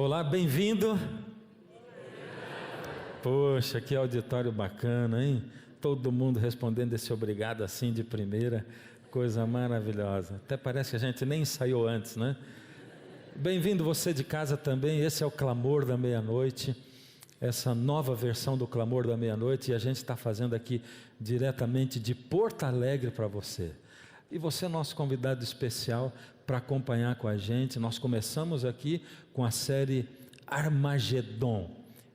Olá, bem-vindo. Poxa, que auditório bacana, hein? Todo mundo respondendo esse obrigado assim de primeira, coisa maravilhosa. Até parece que a gente nem ensaiou antes, né? Bem-vindo você de casa também. Esse é o Clamor da Meia-Noite, essa nova versão do Clamor da Meia-Noite, e a gente está fazendo aqui diretamente de Porto Alegre para você. E você é nosso convidado especial para acompanhar com a gente. Nós começamos aqui com a série Armagedon,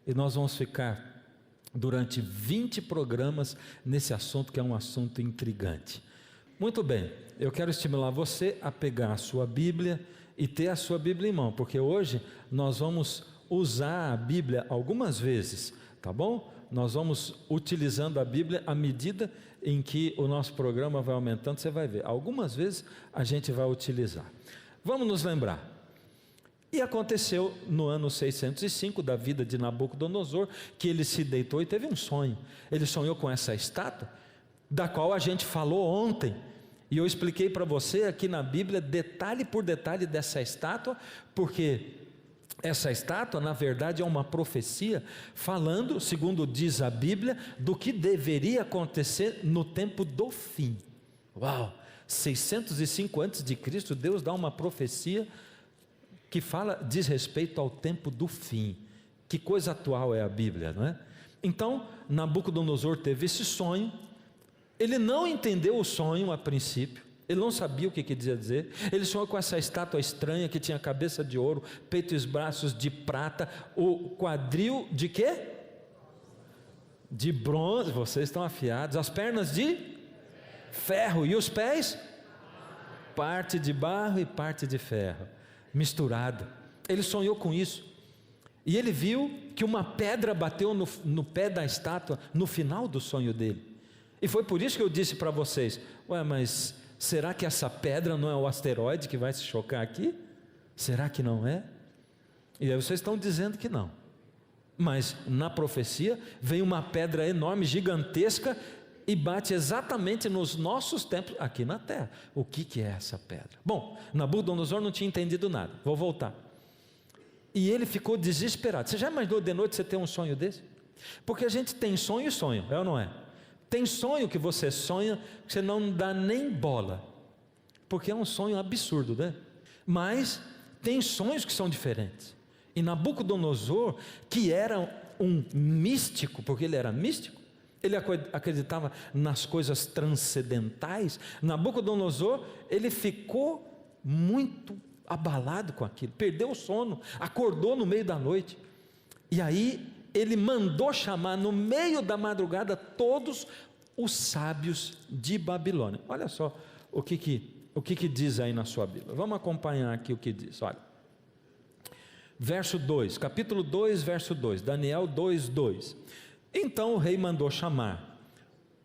e nós vamos ficar durante 20 programas nesse assunto, que é um assunto intrigante. Muito bem, eu quero estimular você a pegar a sua Bíblia e ter a sua Bíblia em mão, porque hoje nós vamos usar a Bíblia algumas vezes, tá bom? Nós vamos utilizando a Bíblia à medida em que o nosso programa vai aumentando, você vai ver. Algumas vezes a gente vai utilizar. Vamos nos lembrar. E aconteceu no ano 605 da vida de Nabucodonosor, que ele se deitou e teve um sonho. Ele sonhou com essa estátua, da qual a gente falou ontem, e eu expliquei para você aqui na Bíblia, detalhe por detalhe dessa estátua, porque essa estátua, na verdade, é uma profecia, falando, segundo diz a Bíblia, do que deveria acontecer no tempo do fim. Uau! 605 a.C., Deus dá uma profecia que diz respeito ao tempo do fim. Que coisa atual é a Bíblia, não é? Então, Nabucodonosor teve esse sonho. Ele não entendeu o sonho a princípio, ele não sabia o que queria dizer. Ele sonhou com essa estátua estranha que tinha cabeça de ouro, peito e braços de prata, o quadril de quê? De bronze. Vocês estão afiados. As pernas de ferro, e os pés? Parte de barro e parte de ferro, misturado. Ele sonhou com isso, e ele viu que uma pedra bateu no pé da estátua no final do sonho dele. E foi por isso que eu disse para vocês: ué, mas será que essa pedra não é o asteroide que vai se chocar aqui? Será que não é? E aí vocês estão dizendo que não. Mas na profecia vem uma pedra enorme, gigantesca, e bate exatamente nos nossos templos aqui na terra. O que é essa pedra? Bom, Nabucodonosor não tinha entendido nada. Vou voltar. E ele ficou desesperado. Você já imaginou de noite você ter um sonho desse? Porque a gente tem sonho e sonho, é ou não é? Tem sonho que você sonha, que você não dá nem bola, porque é um sonho absurdo, né? Mas tem sonhos que são diferentes. E Nabucodonosor, que era um místico, porque ele era místico, ele acreditava nas coisas transcendentais. Nabucodonosor, ele ficou muito abalado com aquilo, perdeu o sono, acordou no meio da noite, e aí ele mandou chamar no meio da madrugada todos os sábios de Babilônia. Olha só o que diz aí na sua Bíblia. Vamos acompanhar aqui o que diz. Olha, verso 2, capítulo 2, verso 2, Daniel 2, 2. Então o rei mandou chamar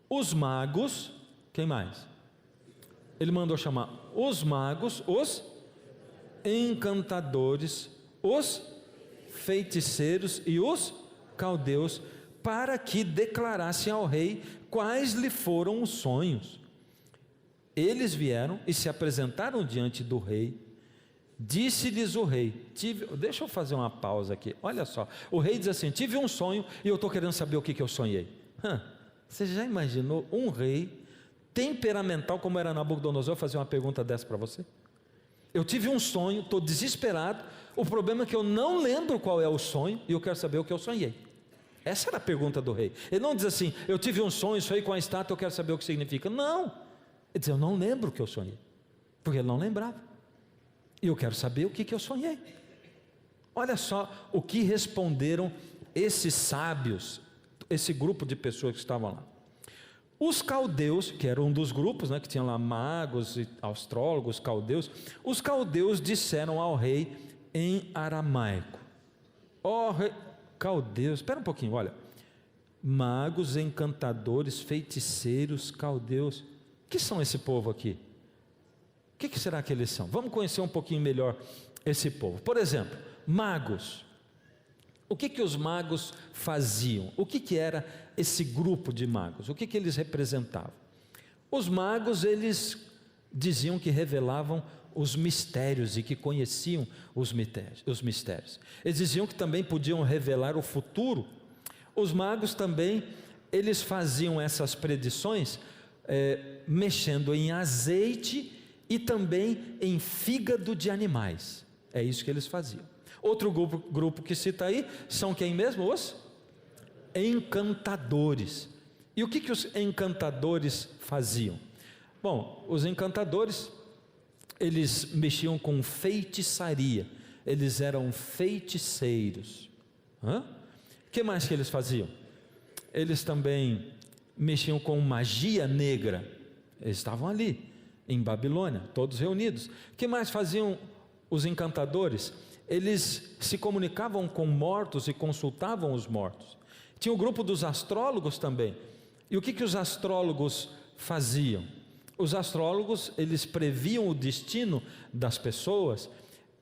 os magos. Quem mais? Ele mandou chamar os magos, os encantadores, os feiticeiros e os caldeus, para que declarassem ao rei quais lhe foram os sonhos. Eles vieram e se apresentaram diante do rei. Disse-lhes o rei, deixa eu fazer uma pausa aqui, olha só, o rei diz assim: tive um sonho e eu estou querendo saber o que eu sonhei. Você já imaginou um rei temperamental como era Nabucodonosor fazer uma pergunta dessa para você? Eu tive um sonho, estou desesperado, o problema é que eu não lembro qual é o sonho e eu quero saber o que eu sonhei. Essa era a pergunta do rei. Ele não diz assim: eu tive um sonho, sonhei com a estátua, eu quero saber o que significa. Não, ele diz: eu não lembro o que eu sonhei, porque ele não lembrava, e eu quero saber o que eu sonhei. Olha só o que responderam esses sábios, esse grupo de pessoas que estavam lá. Os caldeus, que era um dos grupos, né, que tinha lá magos, astrólogos, caldeus. Os caldeus disseram ao rei em aramaico: ó rei, caldeus, espera um pouquinho, olha, magos, encantadores, feiticeiros, caldeus, que são esse povo aqui? O que será que eles são? Vamos conhecer um pouquinho melhor esse povo. Por exemplo, magos. O que os magos faziam? O que era esse grupo de magos? O que eles representavam? Os magos, eles diziam que revelavam os mistérios e que conheciam os mistérios. Eles diziam que também podiam revelar o futuro. Os magos também, eles faziam essas predições mexendo em azeite e também em fígado de animais. É isso que eles faziam. Outro grupo que cita aí são quem mesmo? Os encantadores. E o que os encantadores faziam? Bom, os encantadores, eles mexiam com feitiçaria, eles eram feiticeiros. O que mais que eles faziam? Eles também mexiam com magia negra, eles estavam ali, em Babilônia, todos reunidos. O que mais faziam os encantadores? Eles se comunicavam com mortos e consultavam os mortos. Tinha o grupo dos astrólogos também. E o que os astrólogos faziam? Os astrólogos, eles previam o destino das pessoas,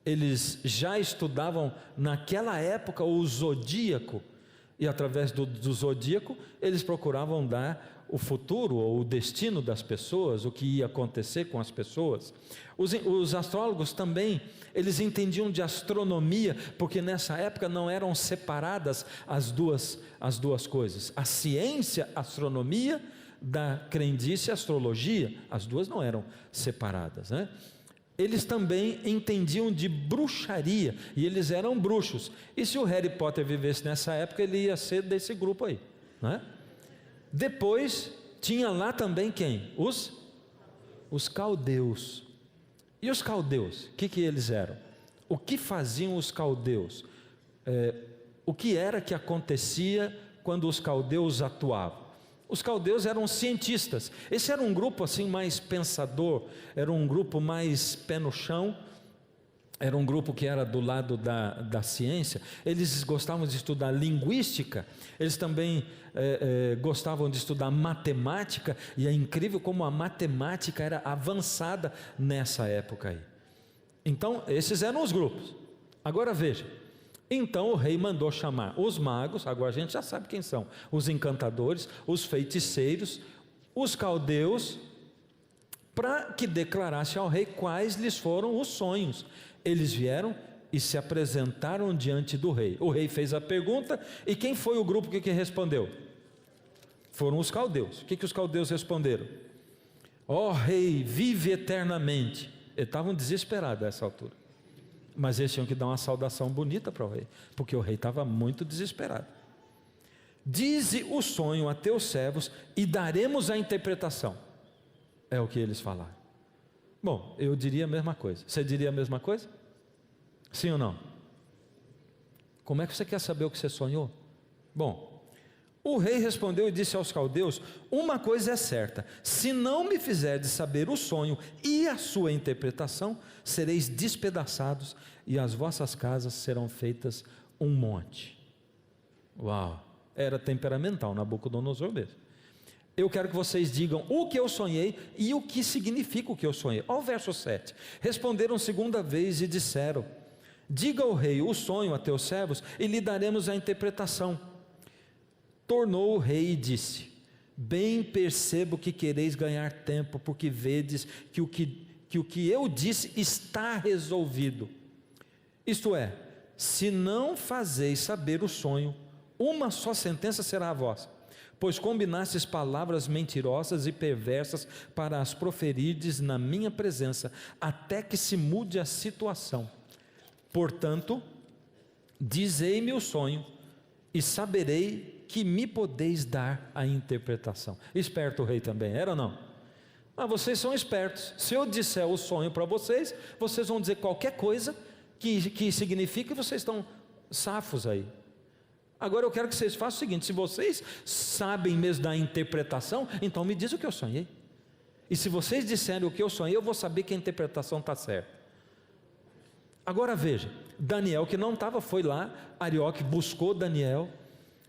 eles já estudavam naquela época o zodíaco, e através do zodíaco, eles procuravam dar o futuro ou o destino das pessoas, o que ia acontecer com as pessoas. Os astrólogos também, eles entendiam de astronomia, porque nessa época não eram separadas as duas coisas, a ciência, a astronomia, da crendice, a astrologia, as duas não eram separadas, né? Eles também entendiam de bruxaria, e eles eram bruxos, e se o Harry Potter vivesse nessa época, ele ia ser desse grupo aí, né? Depois, tinha lá também quem? Os caldeus. E os caldeus, o que eles eram? O que faziam os caldeus? O que era que acontecia quando os caldeus atuavam? Os caldeus eram cientistas. Esse era um grupo assim mais pensador, era um grupo mais pé no chão, era um grupo que era do lado da ciência. Eles gostavam de estudar linguística, eles também gostavam de estudar matemática, e é incrível como a matemática era avançada nessa época aí. Então, esses eram os grupos. Agora veja, então o rei mandou chamar os magos, agora a gente já sabe quem são, os encantadores, os feiticeiros, os caldeus, para que declarasse ao rei quais lhes foram os sonhos. Eles vieram e se apresentaram diante do rei. O rei fez a pergunta, e quem foi o grupo que respondeu? Foram os caldeus. O que os caldeus responderam? Ó rei, vive eternamente. Eles estavam desesperados a essa altura, mas eles tinham que dar uma saudação bonita para o rei, porque o rei estava muito desesperado. Dize o sonho a teus servos e daremos a interpretação. É o que eles falaram. Bom, eu diria a mesma coisa. Você diria a mesma coisa? Sim ou não? Como é que você quer saber o que você sonhou? Bom, o rei respondeu e disse aos caldeus: uma coisa é certa, se não me fizerdes saber o sonho e a sua interpretação, sereis despedaçados e as vossas casas serão feitas um monte. Uau, era temperamental Nabucodonosor mesmo. Eu quero que vocês digam o que eu sonhei e o que significa o que eu sonhei. Olha o verso 7. Responderam segunda vez e disseram: diga ao rei o sonho a teus servos e lhe daremos a interpretação. Tornou o rei e disse: bem percebo que quereis ganhar tempo, porque vedes que o que eu disse está resolvido. Isto é, se não fazeis saber o sonho, uma só sentença será a vossa, pois combinastes palavras mentirosas e perversas para as proferirdes na minha presença, até que se mude a situação. Portanto, dizei-me o sonho, e saberei que me podeis dar a interpretação. Esperto o rei também, era ou não? Mas vocês são espertos. Se eu disser o sonho para vocês, vocês vão dizer qualquer coisa que significa que vocês estão safos aí. Agora eu quero que vocês façam o seguinte: se vocês sabem mesmo da interpretação, então me diz o que eu sonhei. E se vocês disserem o que eu sonhei, eu vou saber que a interpretação está certa. Agora veja, Daniel que não estava, foi lá, Arioque buscou Daniel,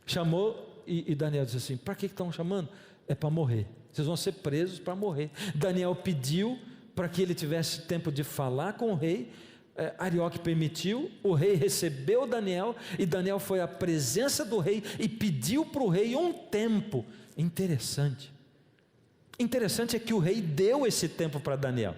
chamou, e Daniel disse assim: para que estão chamando? É para morrer, vocês vão ser presos para morrer. Daniel pediu para que ele tivesse tempo de falar com o rei, Arioque permitiu, o rei recebeu Daniel, e Daniel foi à presença do rei e pediu para o rei um tempo. Interessante é que o rei deu esse tempo para Daniel.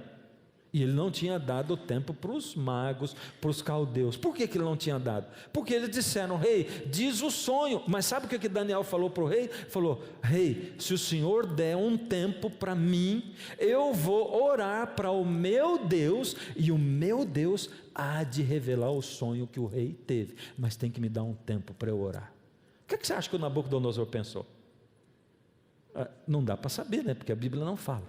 E ele não tinha dado tempo para os magos, para os caldeus. Por que ele não tinha dado? Porque eles disseram: rei, diz o sonho. Mas sabe o que Daniel falou para o rei? Falou: rei, se o senhor der um tempo para mim, eu vou orar para o meu Deus, e o meu Deus há de revelar o sonho que o rei teve. Mas tem que me dar um tempo para eu orar. O que você acha que o Nabucodonosor pensou? Não dá para saber, né? Porque a Bíblia não fala.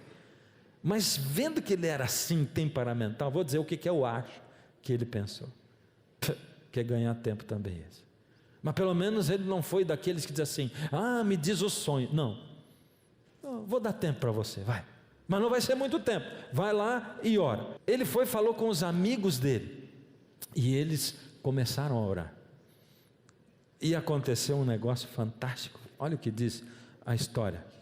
Mas vendo que ele era assim, temperamental, vou dizer o que eu acho que ele pensou. Quer ganhar tempo também esse. Mas pelo menos ele não foi daqueles que diz assim: me diz o sonho. Não, vou dar tempo para você, vai. Mas não vai ser muito tempo, vai lá e ora. Ele foi e falou com os amigos dele, e eles começaram a orar. E aconteceu um negócio fantástico. Olha o que diz a história.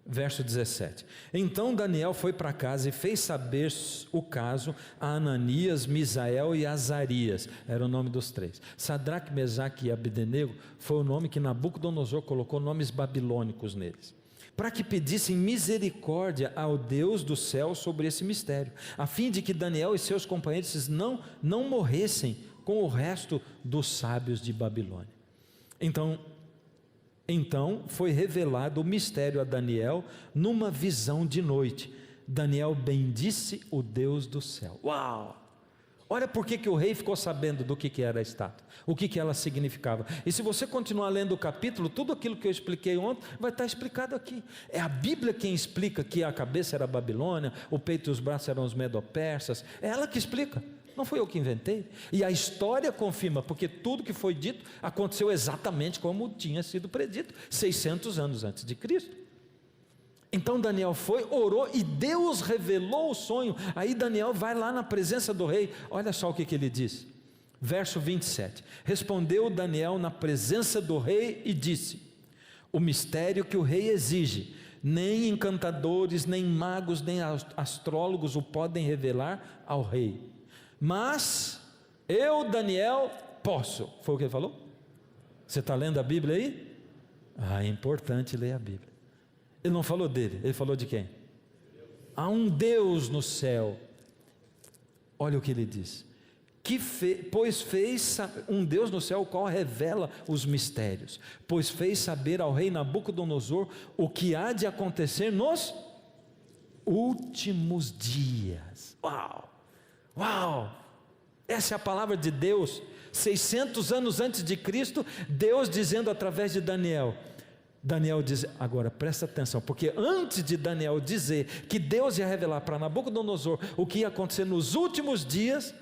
Verso 17: então Daniel foi para casa e fez saber o caso a Ananias, Misael e Azarias. Era o nome dos três. Sadraque, Mesaque e Abdenego foi o nome que Nabucodonosor colocou, nomes babilônicos neles, para que pedissem misericórdia ao Deus do céu sobre esse mistério, a fim de que Daniel e seus companheiros não morressem com o resto dos sábios de Babilônia. Então foi revelado o mistério a Daniel numa visão de noite. Daniel bendisse o Deus do céu. Uau! Olha por que o rei ficou sabendo do que era a estátua, o que ela significava. E se você continuar lendo o capítulo, tudo aquilo que eu expliquei ontem vai estar explicado aqui. É a Bíblia quem explica que a cabeça era a Babilônia, o peito e os braços eram os medo-persas. É ela que explica. Não fui eu que inventei. E a história confirma, porque tudo que foi dito aconteceu exatamente como tinha sido predito, 600 anos antes de Cristo. Então Daniel foi, orou e Deus revelou o sonho. Aí Daniel vai lá na presença do rei. Olha só o que ele diz. Verso 27. Respondeu Daniel na presença do rei e disse: o mistério que o rei exige, nem encantadores, nem magos, nem astrólogos o podem revelar ao rei. Mas eu, Daniel, posso. Foi o que ele falou? Você está lendo a Bíblia aí? É importante ler a Bíblia. Ele não falou dele, ele falou de quem? Há um Deus no céu. Olha o que ele diz: pois fez um Deus no céu, o qual revela os mistérios, pois fez saber ao rei Nabucodonosor o que há de acontecer nos últimos dias. Uau! Uau! Essa é a palavra de Deus, 600 anos antes de Cristo, Deus dizendo através de Daniel. Daniel diz, agora presta atenção, porque antes de Daniel dizer que Deus ia revelar para Nabucodonosor o que ia acontecer nos últimos dias,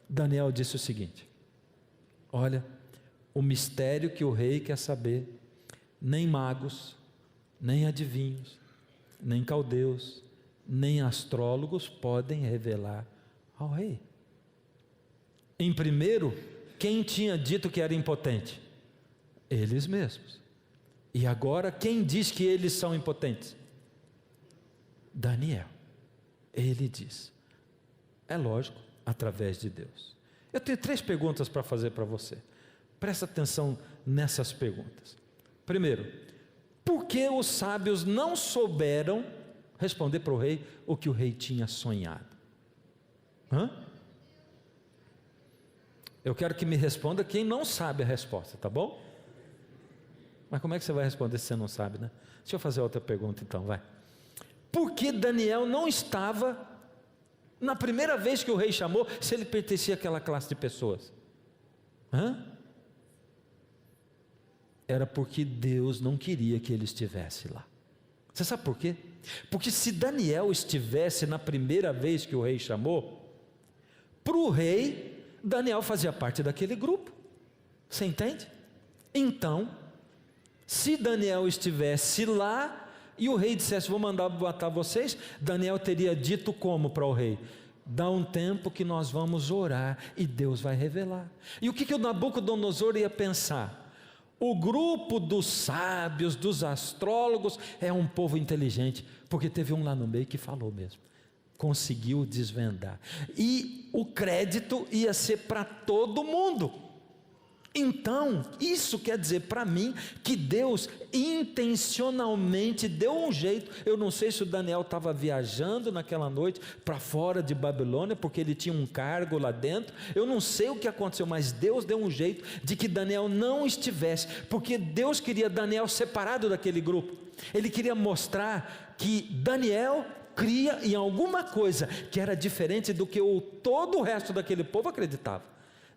Daniel disse o seguinte: olha, o mistério que o rei quer saber, nem magos, nem adivinhos, nem caldeus, nem astrólogos podem revelar ao rei. Em primeiro, quem tinha dito que era impotente? Eles mesmos. E agora, quem diz que eles são impotentes? Daniel. Ele diz. É lógico, através de Deus. Eu tenho 3 perguntas para fazer para você. Presta atenção nessas perguntas. Primeiro, por que os sábios não souberam responder para o rei o que o rei tinha sonhado? Eu quero que me responda quem não sabe a resposta, tá bom? Mas como é que você vai responder se você não sabe, né? Deixa eu fazer outra pergunta então, vai. Por que Daniel não estava na primeira vez que o rei chamou, se ele pertencia àquela classe de pessoas? Era porque Deus não queria que ele estivesse lá. Você sabe por quê? Porque se Daniel estivesse na primeira vez que o rei chamou, para o rei, Daniel fazia parte daquele grupo. Você entende? Então, se Daniel estivesse lá e o rei dissesse, vou mandar matar vocês, Daniel teria dito como para o rei? Dá um tempo que nós vamos orar e Deus vai revelar. E o que o Nabucodonosor ia pensar? O grupo dos sábios, dos astrólogos, é um povo inteligente, porque teve um lá no meio que falou mesmo, conseguiu desvendar, e o crédito ia ser para todo mundo. Então, isso quer dizer para mim que Deus intencionalmente deu um jeito. Eu não sei se o Daniel estava viajando naquela noite para fora de Babilônia, porque ele tinha um cargo lá dentro. Eu não sei o que aconteceu, mas Deus deu um jeito de que Daniel não estivesse, porque Deus queria Daniel separado daquele grupo. Ele queria mostrar que Daniel cria em alguma coisa que era diferente do que todo o resto daquele povo acreditava.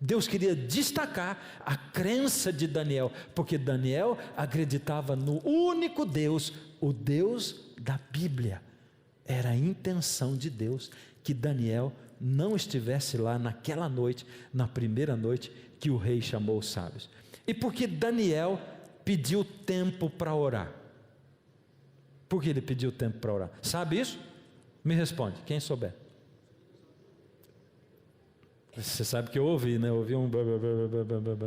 Deus queria destacar a crença de Daniel, porque Daniel acreditava no único Deus, o Deus da Bíblia. Era a intenção de Deus que Daniel não estivesse lá naquela noite, na primeira noite que o rei chamou os sábios. E por que Daniel pediu tempo para orar? Por que ele pediu tempo para orar? Sabe isso? Me responde, quem souber. Você sabe que eu ouvi, né? Eu ouvi um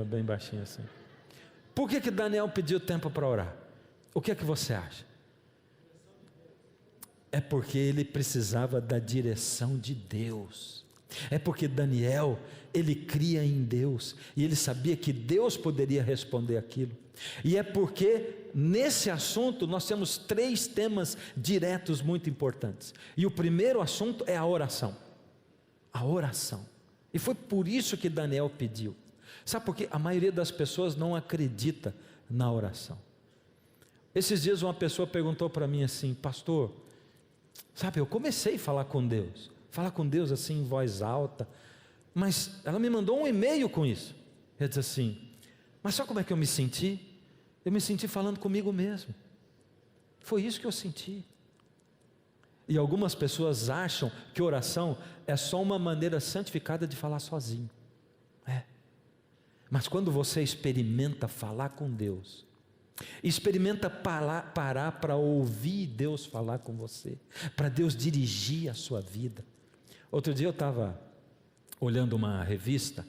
bem baixinho assim. Por que Daniel pediu tempo para orar? O que é que você acha? É porque ele precisava da direção de Deus. É porque Daniel, ele cria em Deus, e ele sabia que Deus poderia responder aquilo. E é porque nesse assunto nós temos 3 temas diretos muito importantes. E o primeiro assunto é a oração. A oração. E foi por isso que Daniel pediu. Sabe por quê? A maioria das pessoas não acredita na oração. Esses dias uma pessoa perguntou para mim assim: pastor, sabe, eu comecei a falar com Deus assim em voz alta, mas ela me mandou um e-mail com isso. Ela disse assim: mas sabe como é que eu me senti? Eu me senti falando comigo mesmo. Foi isso que eu senti. E algumas pessoas acham que oração é só uma maneira santificada de falar sozinho. Mas quando você experimenta falar com Deus, experimenta parar para ouvir Deus falar com você, para Deus dirigir a sua vida. Outro dia eu estava olhando uma revista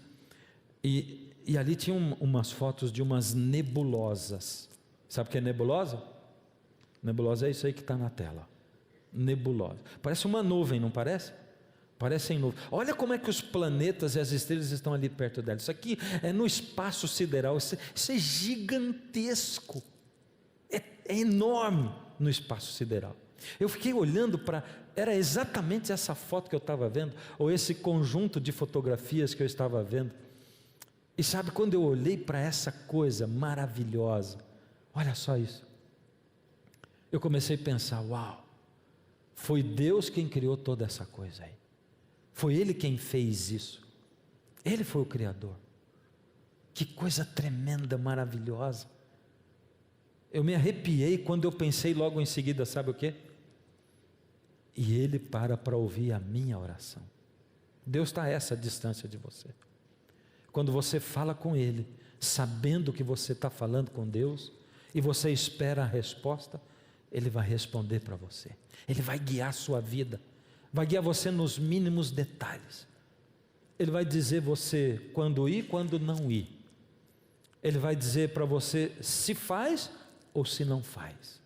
e ali tinha umas fotos de umas nebulosas. Sabe o que é nebulosa? Nebulosa é isso aí que está na tela. Nebulosa, parece uma nuvem, não parece? Parecem nuvens. Olha como é que os planetas e as estrelas estão ali perto dela. Isso aqui é no espaço sideral. Isso é gigantesco, é enorme no espaço sideral. Eu fiquei olhando era exatamente essa foto que eu estava vendo, ou esse conjunto de fotografias que eu estava vendo. E sabe, quando eu olhei para essa coisa maravilhosa, olha só isso, eu comecei a pensar: uau, foi Deus quem criou toda essa coisa aí. Foi Ele quem fez isso. Ele foi o Criador. Que coisa tremenda, maravilhosa. Eu me arrepiei quando eu pensei logo em seguida, sabe o quê? E Ele para ouvir a minha oração. Deus está a essa distância de você. Quando você fala com Ele, sabendo que você está falando com Deus, e você espera a resposta, Ele vai responder para você. Ele vai guiar a sua vida, vai guiar você nos mínimos detalhes. Ele vai dizer você quando ir, quando não ir. Ele vai dizer para você se faz ou se não faz.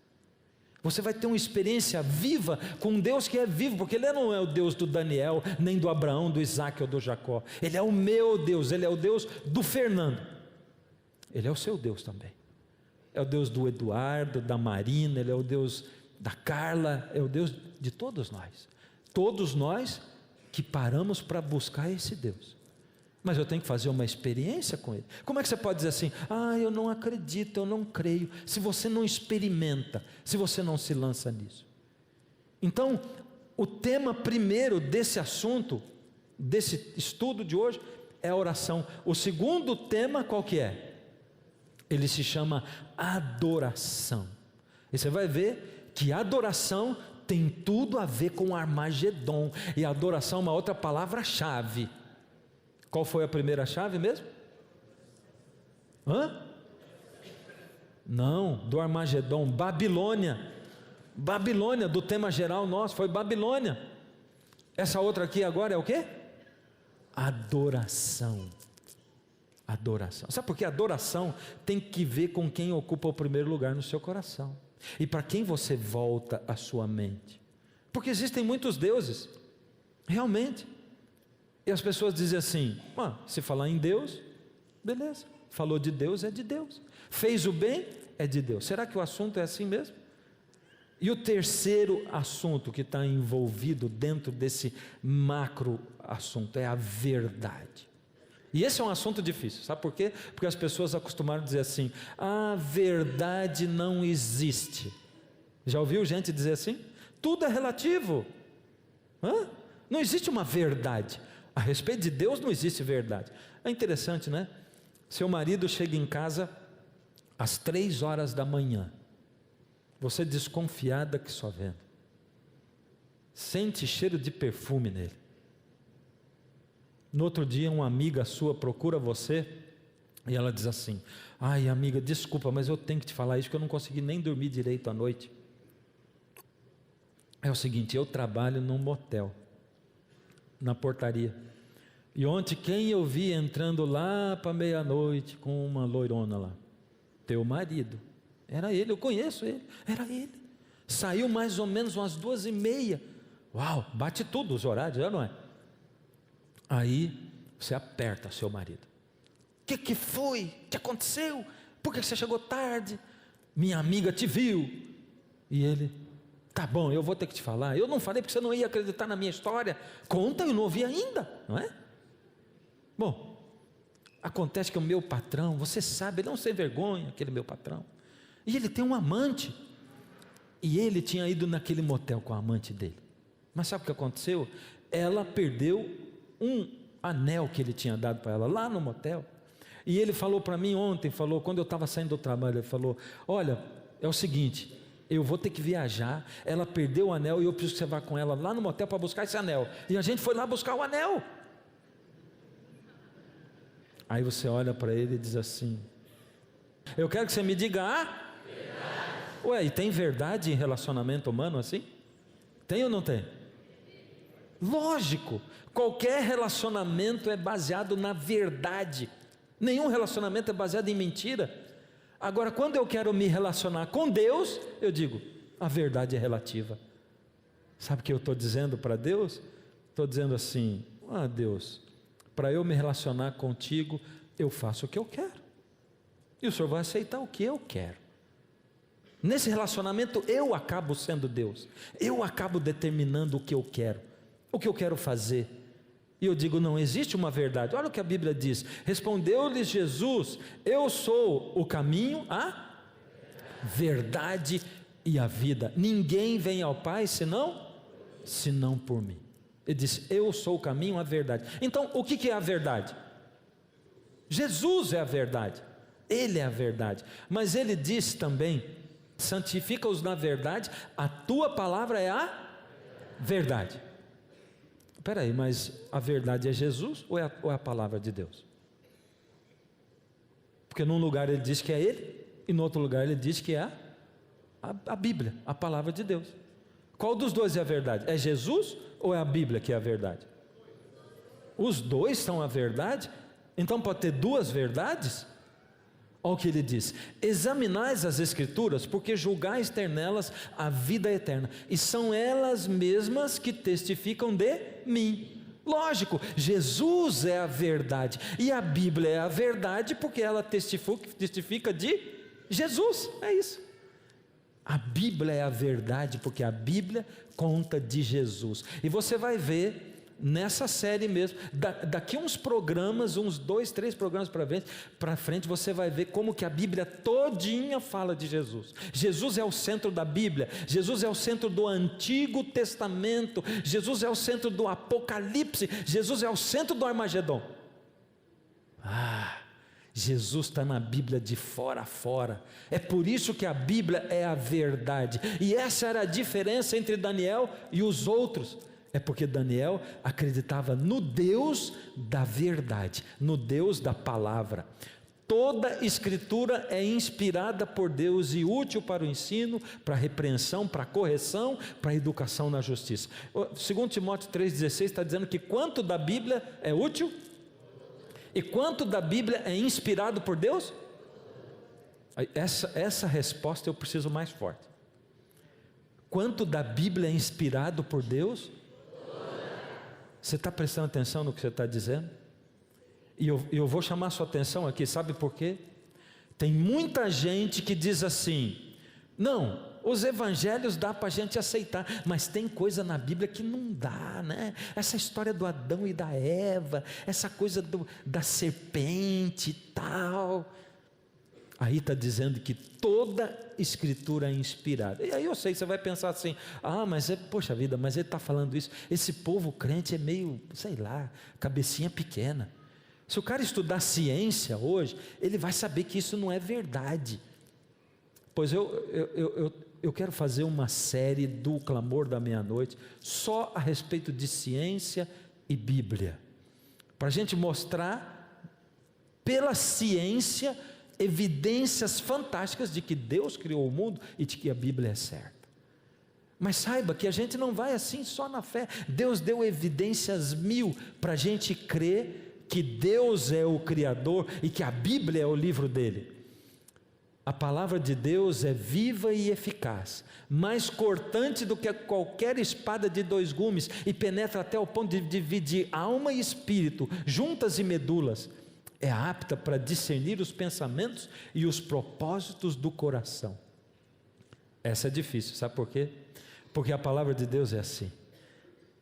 Você vai ter uma experiência viva com um Deus que é vivo, porque Ele não é o Deus do Daniel, nem do Abraão, do Isaac ou do Jacó. Ele é o meu Deus, Ele é o Deus do Fernando. Ele é o seu Deus também. É o Deus do Eduardo, da Marina, Ele é o Deus da Carla, é o Deus de todos nós. Todos nós que paramos para buscar esse Deus. Mas eu tenho que fazer uma experiência com Ele. Como é que você pode dizer assim: eu não acredito, eu não creio, se você não experimenta, se você não se lança nisso? Então, o tema primeiro desse assunto, desse estudo de hoje, é a oração. O segundo tema qual que é? Ele se chama adoração. E você vai ver que adoração tem tudo a ver com Armagedon. E adoração é uma outra palavra-chave. Qual foi a primeira chave mesmo? Não, do Armagedon, Babilônia. Babilônia, do tema geral nosso, foi Babilônia. Essa outra aqui agora é o quê? Adoração. Adoração. Sabe por quê? Adoração tem que ver com quem ocupa o primeiro lugar no seu coração. E para quem você volta a sua mente. Porque existem muitos deuses, realmente. E as pessoas dizem assim: se falar em Deus, Beleza. Falou de Deus, é de Deus. Fez o bem, é de Deus. Será que o assunto é assim mesmo? E o terceiro assunto que está envolvido dentro desse macro assunto é a verdade. E esse é um assunto difícil, sabe por quê? Porque as pessoas acostumaram a dizer assim: a verdade não existe. Já ouviu gente dizer assim? Tudo é relativo. Não existe uma verdade. A respeito de Deus não existe verdade. É interessante, né? Seu marido chega em casa às 3 horas da manhã, você desconfiada que só vendo, sente cheiro de perfume nele. No outro dia uma amiga sua procura você e ela diz assim: ai amiga, desculpa, mas eu tenho que te falar isso, que eu não consegui nem dormir direito à noite. É o seguinte, eu trabalho num motel, na portaria, e ontem quem eu vi entrando lá para meia-noite com uma loirona lá? Teu marido. Era ele, eu conheço ele, era ele. Saiu mais ou menos umas 2h30. Uau, bate tudo os horários, já não é? Aí você aperta seu marido. O que foi? O que aconteceu? Por que você chegou tarde? Minha amiga te viu. E ele: tá bom, eu vou ter que te falar. Eu não falei porque você não ia acreditar na minha história. Conta, eu não ouvi ainda, não é? Bom, acontece que o meu patrão, você sabe, ele é um sem vergonha, aquele meu patrão, e ele tem um amante, e ele tinha ido naquele motel com a amante dele. Mas sabe o que aconteceu? Ela perdeu um anel que ele tinha dado para ela lá no motel. E ele falou para mim ontem, quando eu estava saindo do trabalho, ele falou: olha, é o seguinte, eu vou ter que viajar, ela perdeu o anel e eu preciso que você vá com ela lá no motel para buscar esse anel. E a gente foi lá buscar o anel. Aí você olha para ele e diz assim: eu quero que você me diga verdade. Ué, e tem verdade em relacionamento humano assim? Tem ou não tem? Lógico, qualquer relacionamento é baseado na verdade. Nenhum relacionamento é baseado em mentira. Agora, quando eu quero me relacionar com Deus, eu digo: a verdade é relativa. Sabe o que eu estou dizendo para Deus? Estou dizendo assim: Deus, para eu me relacionar contigo, eu faço o que eu quero, e o Senhor vai aceitar o que eu quero. Nesse relacionamento eu acabo sendo Deus, eu acabo determinando o que eu quero fazer. E eu digo: não existe uma verdade. Olha o que a Bíblia diz: respondeu-lhes Jesus: eu sou o caminho, a verdade e a vida. Ninguém vem ao Pai senão por mim. Ele disse: eu sou o caminho, a verdade. Então o que é a verdade? Jesus é a verdade, Ele é a verdade. Mas Ele disse também: santifica-os na verdade, a tua palavra é a verdade. Espera aí, mas a verdade é Jesus ou é a palavra de Deus? Porque num lugar Ele diz que é Ele, e no outro lugar Ele diz que é a Bíblia, a palavra de Deus. Qual dos dois é a verdade? É Jesus ou é a Bíblia que é a verdade? Os dois são a verdade. Então pode ter duas verdades? Olha o que ele diz: examinais as Escrituras, porque julgais ter nelas a vida eterna, e são elas mesmas que testificam de mim. Lógico, Jesus é a verdade, e a Bíblia é a verdade, porque ela testifica de Jesus. É isso. A Bíblia é a verdade, porque a Bíblia conta de Jesus. E você vai ver nessa série mesmo, daqui uns programas, uns 2, 3 programas para frente, você vai ver como que a Bíblia todinha fala de Jesus. Jesus é o centro da Bíblia, Jesus é o centro do Antigo Testamento, Jesus é o centro do Apocalipse, Jesus é o centro do Armagedon. Jesus está na Bíblia de fora a fora. É por isso que a Bíblia é a verdade. E essa era a diferença entre Daniel e os outros. É porque Daniel acreditava no Deus da verdade, no Deus da palavra. Toda escritura é inspirada por Deus e útil para o ensino, para a repreensão, para a correção, para a educação na justiça. 2 Timóteo 3,16 está dizendo que quanto da Bíblia é útil e quanto da Bíblia é inspirado por Deus? Essa resposta eu preciso mais forte. Quanto da Bíblia é inspirado por Deus? Você está prestando atenção no que você está dizendo? E eu vou chamar a sua atenção aqui, sabe por quê? Tem muita gente que diz assim: não, os evangelhos dá para a gente aceitar, mas tem coisa na Bíblia que não dá, né? Essa história do Adão e da Eva, essa coisa da serpente e tal. Aí está dizendo que toda escritura é inspirada. E aí eu sei que você vai pensar assim: mas poxa vida, mas ele está falando isso, esse povo crente é meio, sei lá, cabecinha pequena. Se o cara estudar ciência hoje, ele vai saber que isso não é verdade. Pois eu quero fazer uma série do Clamor da Meia-Noite só a respeito de ciência e Bíblia, para a gente mostrar pela ciência evidências fantásticas de que Deus criou o mundo e de que a Bíblia é certa. Mas saiba que a gente não vai assim só na fé. Deus deu evidências 1000 para a gente crer que Deus é o Criador e que a Bíblia é o livro dele. A palavra de Deus é viva e eficaz, mais cortante do que qualquer espada de 2 gumes, e penetra até o ponto de dividir alma e espírito, juntas e medulas. É apta para discernir os pensamentos e os propósitos do coração. Essa é difícil, sabe por quê? Porque a palavra de Deus é assim.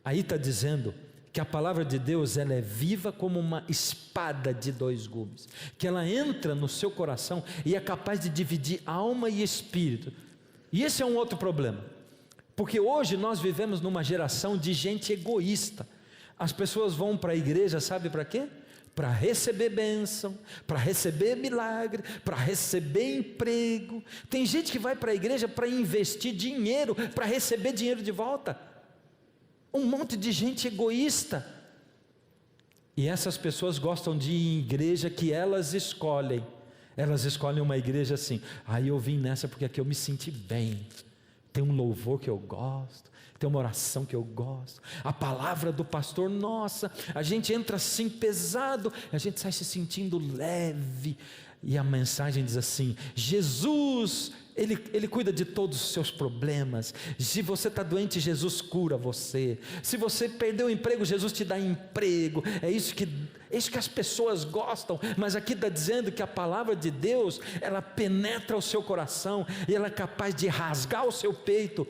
Aí está dizendo que a palavra de Deus, ela é viva como uma espada de 2 gumes, que ela entra no seu coração e é capaz de dividir alma e espírito. E esse é um outro problema, porque hoje nós vivemos numa geração de gente egoísta. As pessoas vão para a igreja, sabe para quê? Para receber bênção, para receber milagre, para receber emprego. Tem gente que vai para a igreja para investir dinheiro, para receber dinheiro de volta. Um monte de gente egoísta. E essas pessoas gostam de ir em igreja que elas escolhem. Elas escolhem uma igreja assim: eu vim nessa porque aqui eu me senti bem. Tem um louvor que eu gosto, tem uma oração que eu gosto, a palavra do pastor, nossa, a gente entra assim pesado, a gente sai se sentindo leve. E a mensagem diz assim: Jesus, Ele cuida de todos os seus problemas. Se você está doente, Jesus cura você. Se você perdeu o emprego, Jesus te dá emprego. É isso que as pessoas gostam. Mas aqui está dizendo que a palavra de Deus, ela penetra o seu coração e ela é capaz de rasgar o seu peito.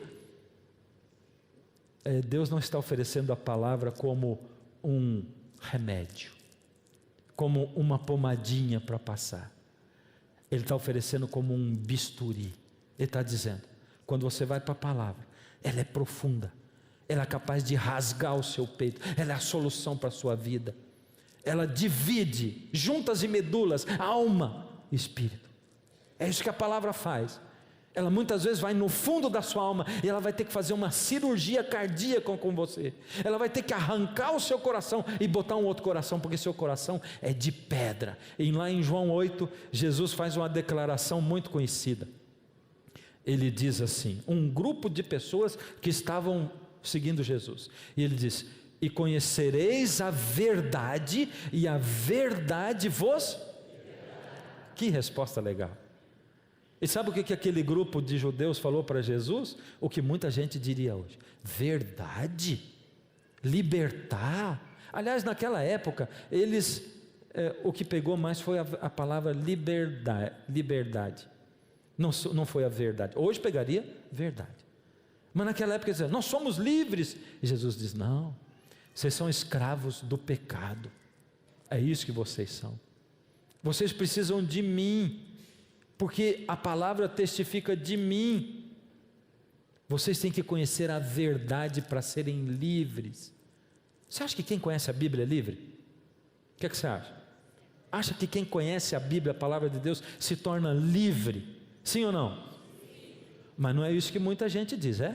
Deus não está oferecendo a palavra como um remédio, como uma pomadinha para passar. Ele está oferecendo como um bisturi. Ele está dizendo: quando você vai para a palavra, ela é profunda, ela é capaz de rasgar o seu peito, ela é a solução para a sua vida. Ela divide juntas e medulas, alma e espírito. É isso que a palavra faz. Ela muitas vezes vai no fundo da sua alma e ela vai ter que fazer uma cirurgia cardíaca com você. Ela vai ter que arrancar o seu coração e botar um outro coração, porque seu coração é de pedra. E lá em João 8, Jesus faz uma declaração muito conhecida. Ele diz assim: um grupo de pessoas que estavam seguindo Jesus. E ele diz: e conhecereis a verdade, e a verdade vos... Que resposta legal. E sabe o que aquele grupo de judeus falou para Jesus? O que muita gente diria hoje: verdade? Libertar? Aliás, naquela época, o que pegou mais foi a palavra liberdade. Não foi a verdade. Hoje pegaria verdade. Mas naquela época eles diziam: nós somos livres. E Jesus diz: não, vocês são escravos do pecado. É isso que vocês são. Vocês precisam de mim, porque a palavra testifica de mim. Vocês têm que conhecer a verdade para serem livres. Você acha que quem conhece a Bíblia é livre? O que você acha? Acha que quem conhece a Bíblia, a palavra de Deus, se torna livre? Sim ou não? Mas não é isso que muita gente diz, é?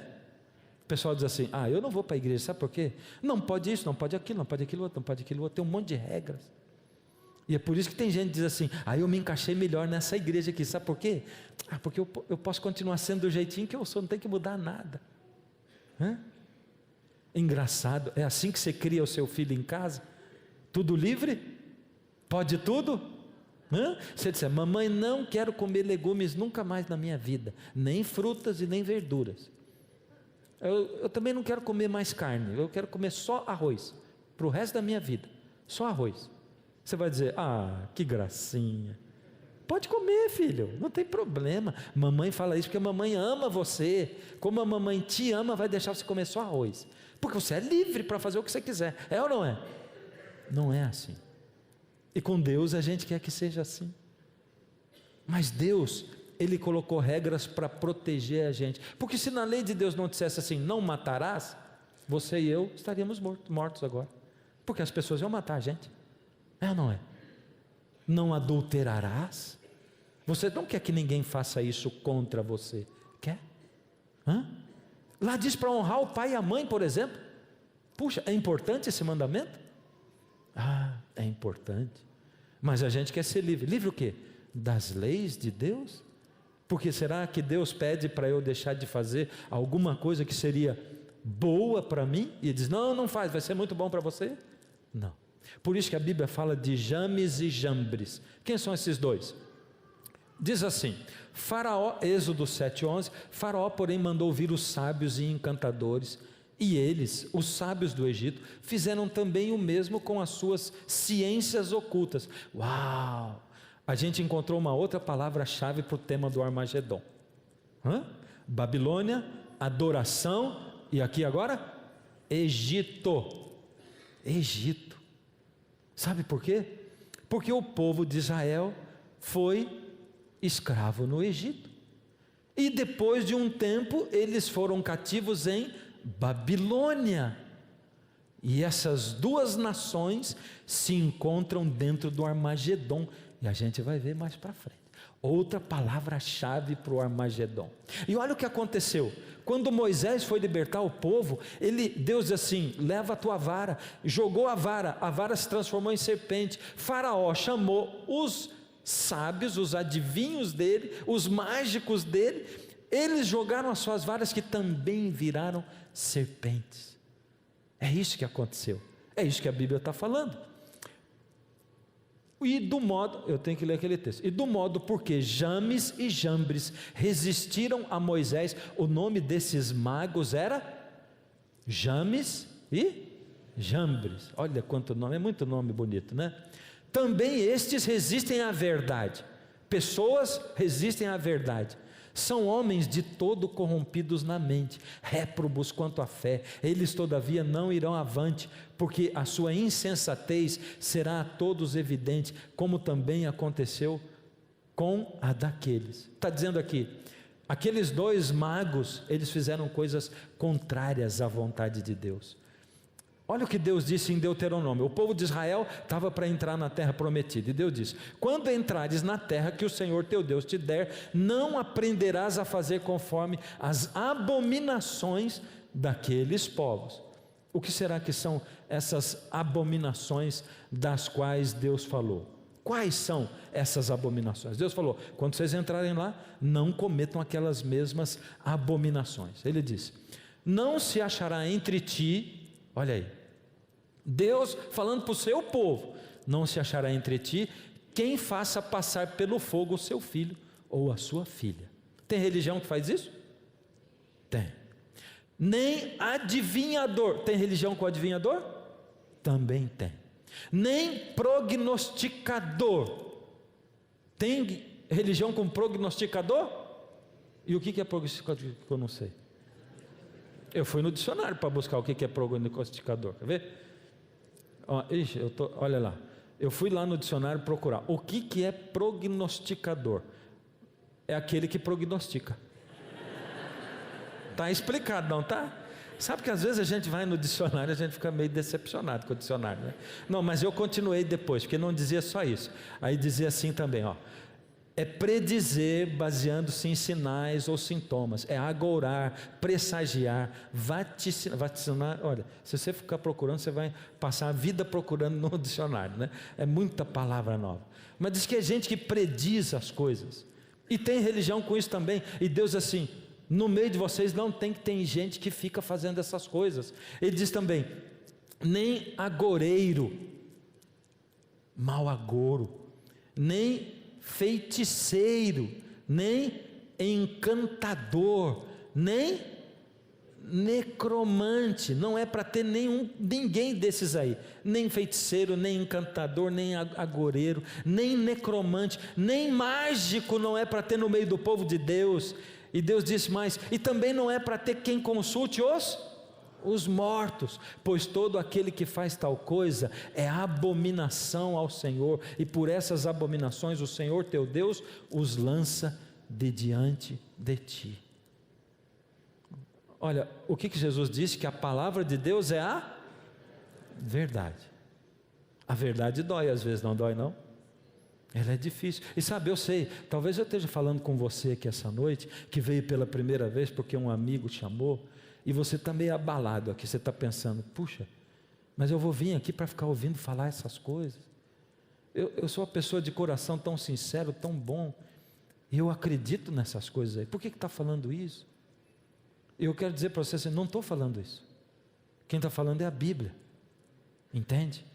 O pessoal diz assim: eu não vou para a igreja, sabe por quê? Não pode isso, não pode aquilo, não pode aquilo outro, não pode aquilo outro. Tem um monte de regras. E é por isso que tem gente que diz assim: eu me encaixei melhor nessa igreja aqui, sabe por quê? Porque eu posso continuar sendo do jeitinho que eu sou, não tem que mudar nada. Engraçado, é assim que você cria o seu filho em casa? Tudo livre? Pode tudo? Você diz: mamãe, não quero comer legumes nunca mais na minha vida, nem frutas e nem verduras. Eu também não quero comer mais carne, eu quero comer só arroz, para o resto da minha vida, só arroz. Você vai dizer: ah, que gracinha. Pode comer, filho, não tem problema. Mamãe fala isso porque a mamãe ama você. Como a mamãe te ama, vai deixar você comer só arroz. Porque você é livre para fazer o que você quiser. É ou não é? Não é assim. E com Deus a gente quer que seja assim. Mas Deus, Ele colocou regras para proteger a gente. Porque se na lei de Deus não dissesse assim: não matarás, você e eu estaríamos mortos agora. Porque as pessoas iam matar a gente. É ou não é? Não adulterarás. Você não quer que ninguém faça isso contra você? Quer? Hã? Lá diz para honrar o pai e a mãe, por exemplo. Puxa, é importante esse mandamento? Ah, é importante. Mas a gente quer ser livre. Livre o quê? Das leis de Deus? Porque será que Deus pede para eu deixar de fazer alguma coisa que seria boa para mim? E diz: não, não faz, vai ser muito bom para você? Não. Por isso que a Bíblia fala de James e Jambres. Quem são esses dois? Diz assim: Faraó, Êxodo 7:11, Faraó porém mandou vir os sábios e encantadores, e eles, os sábios do Egito, fizeram também o mesmo com as suas ciências ocultas. Uau! A gente encontrou uma outra palavra-chave para o tema do Armagedon. Babilônia, adoração, e aqui agora, Egito. Egito. Sabe por quê? Porque o povo de Israel foi escravo no Egito. E depois de um tempo, eles foram cativos em Babilônia. E essas duas nações se encontram dentro do Armagedon. E a gente vai ver mais para frente. Outra palavra-chave para o Armagedon. E olha o que aconteceu. Quando Moisés foi libertar o povo, Deus diz assim: leva a tua vara. Jogou a vara se transformou em serpente. Faraó chamou os sábios, os adivinhos dele, os mágicos dele. Eles jogaram as suas varas, que também viraram serpentes. É isso que aconteceu. É isso que a Bíblia está falando. E do modo, eu tenho que ler aquele texto, e do modo porque James e Jambres resistiram a Moisés. O nome desses magos era James e Jambres. Olha quanto nome, é muito nome bonito, né? Também estes resistem à verdade. Pessoas resistem à verdade. São homens de todo corrompidos na mente, réprobos quanto à fé. Eles todavia não irão avante, porque a sua insensatez será a todos evidente, como também aconteceu com a daqueles. Está dizendo aqui, aqueles dois magos, eles fizeram coisas contrárias à vontade de Deus. Olha o que Deus disse em Deuteronômio. O povo de Israel estava para entrar na terra prometida, e Deus disse: quando entrares na terra que o Senhor teu Deus te der, não aprenderás a fazer conforme as abominações daqueles povos. O que será que são essas abominações das quais Deus falou? Quais são essas abominações? Deus falou: quando vocês entrarem lá, não cometam aquelas mesmas abominações. Ele disse: não se achará entre ti, olha aí, Deus falando para o seu povo: não se achará entre ti quem faça passar pelo fogo o seu filho ou a sua filha. Tem religião que faz isso? Tem. Nem adivinhador. Tem religião com adivinhador? Também tem. Nem prognosticador. Tem religião com prognosticador? E o que é prognosticador? Eu não sei. Eu fui no dicionário para buscar o que é prognosticador. Quer ver? Olha lá. Eu fui lá no dicionário procurar. O que é prognosticador? É aquele que prognostica. Está explicado, não está? Sabe que às vezes a gente vai no dicionário e a gente fica meio decepcionado com o dicionário, né? Não, mas eu continuei depois, porque não dizia só isso. Aí dizia assim também, ó: é predizer baseando-se em sinais ou sintomas, é agourar, pressagiar, vaticinar. Olha, se você ficar procurando, você vai passar a vida procurando no dicionário, né? É muita palavra nova. Mas diz que é gente que prediz as coisas, e tem religião com isso também. E Deus assim: no meio de vocês não tem que ter gente que fica fazendo essas coisas. Ele diz também: nem agoureiro, mau agouro, nem feiticeiro, nem encantador, nem necromante, não é para ter ninguém desses aí, nem feiticeiro, nem encantador, nem agoureiro, nem necromante, nem mágico não é para ter no meio do povo de Deus. E Deus disse mais, e também não é para ter quem consulte os mortos, pois todo aquele que faz tal coisa é abominação ao Senhor, e por essas abominações o Senhor teu Deus os lança de diante de ti. Olha, o que Jesus disse? Que a palavra de Deus é a verdade. A verdade dói, às vezes não dói não? Ela é difícil, e sabe, eu sei, talvez eu esteja falando com você aqui essa noite, que veio pela primeira vez porque um amigo chamou, e você está meio abalado aqui, você está pensando, puxa, mas eu vou vir aqui para ficar ouvindo falar essas coisas, eu sou uma pessoa de coração tão sincero, tão bom, e eu acredito nessas coisas aí, por que está falando isso? Eu quero dizer para você assim, não estou falando isso, quem está falando é a Bíblia, entende?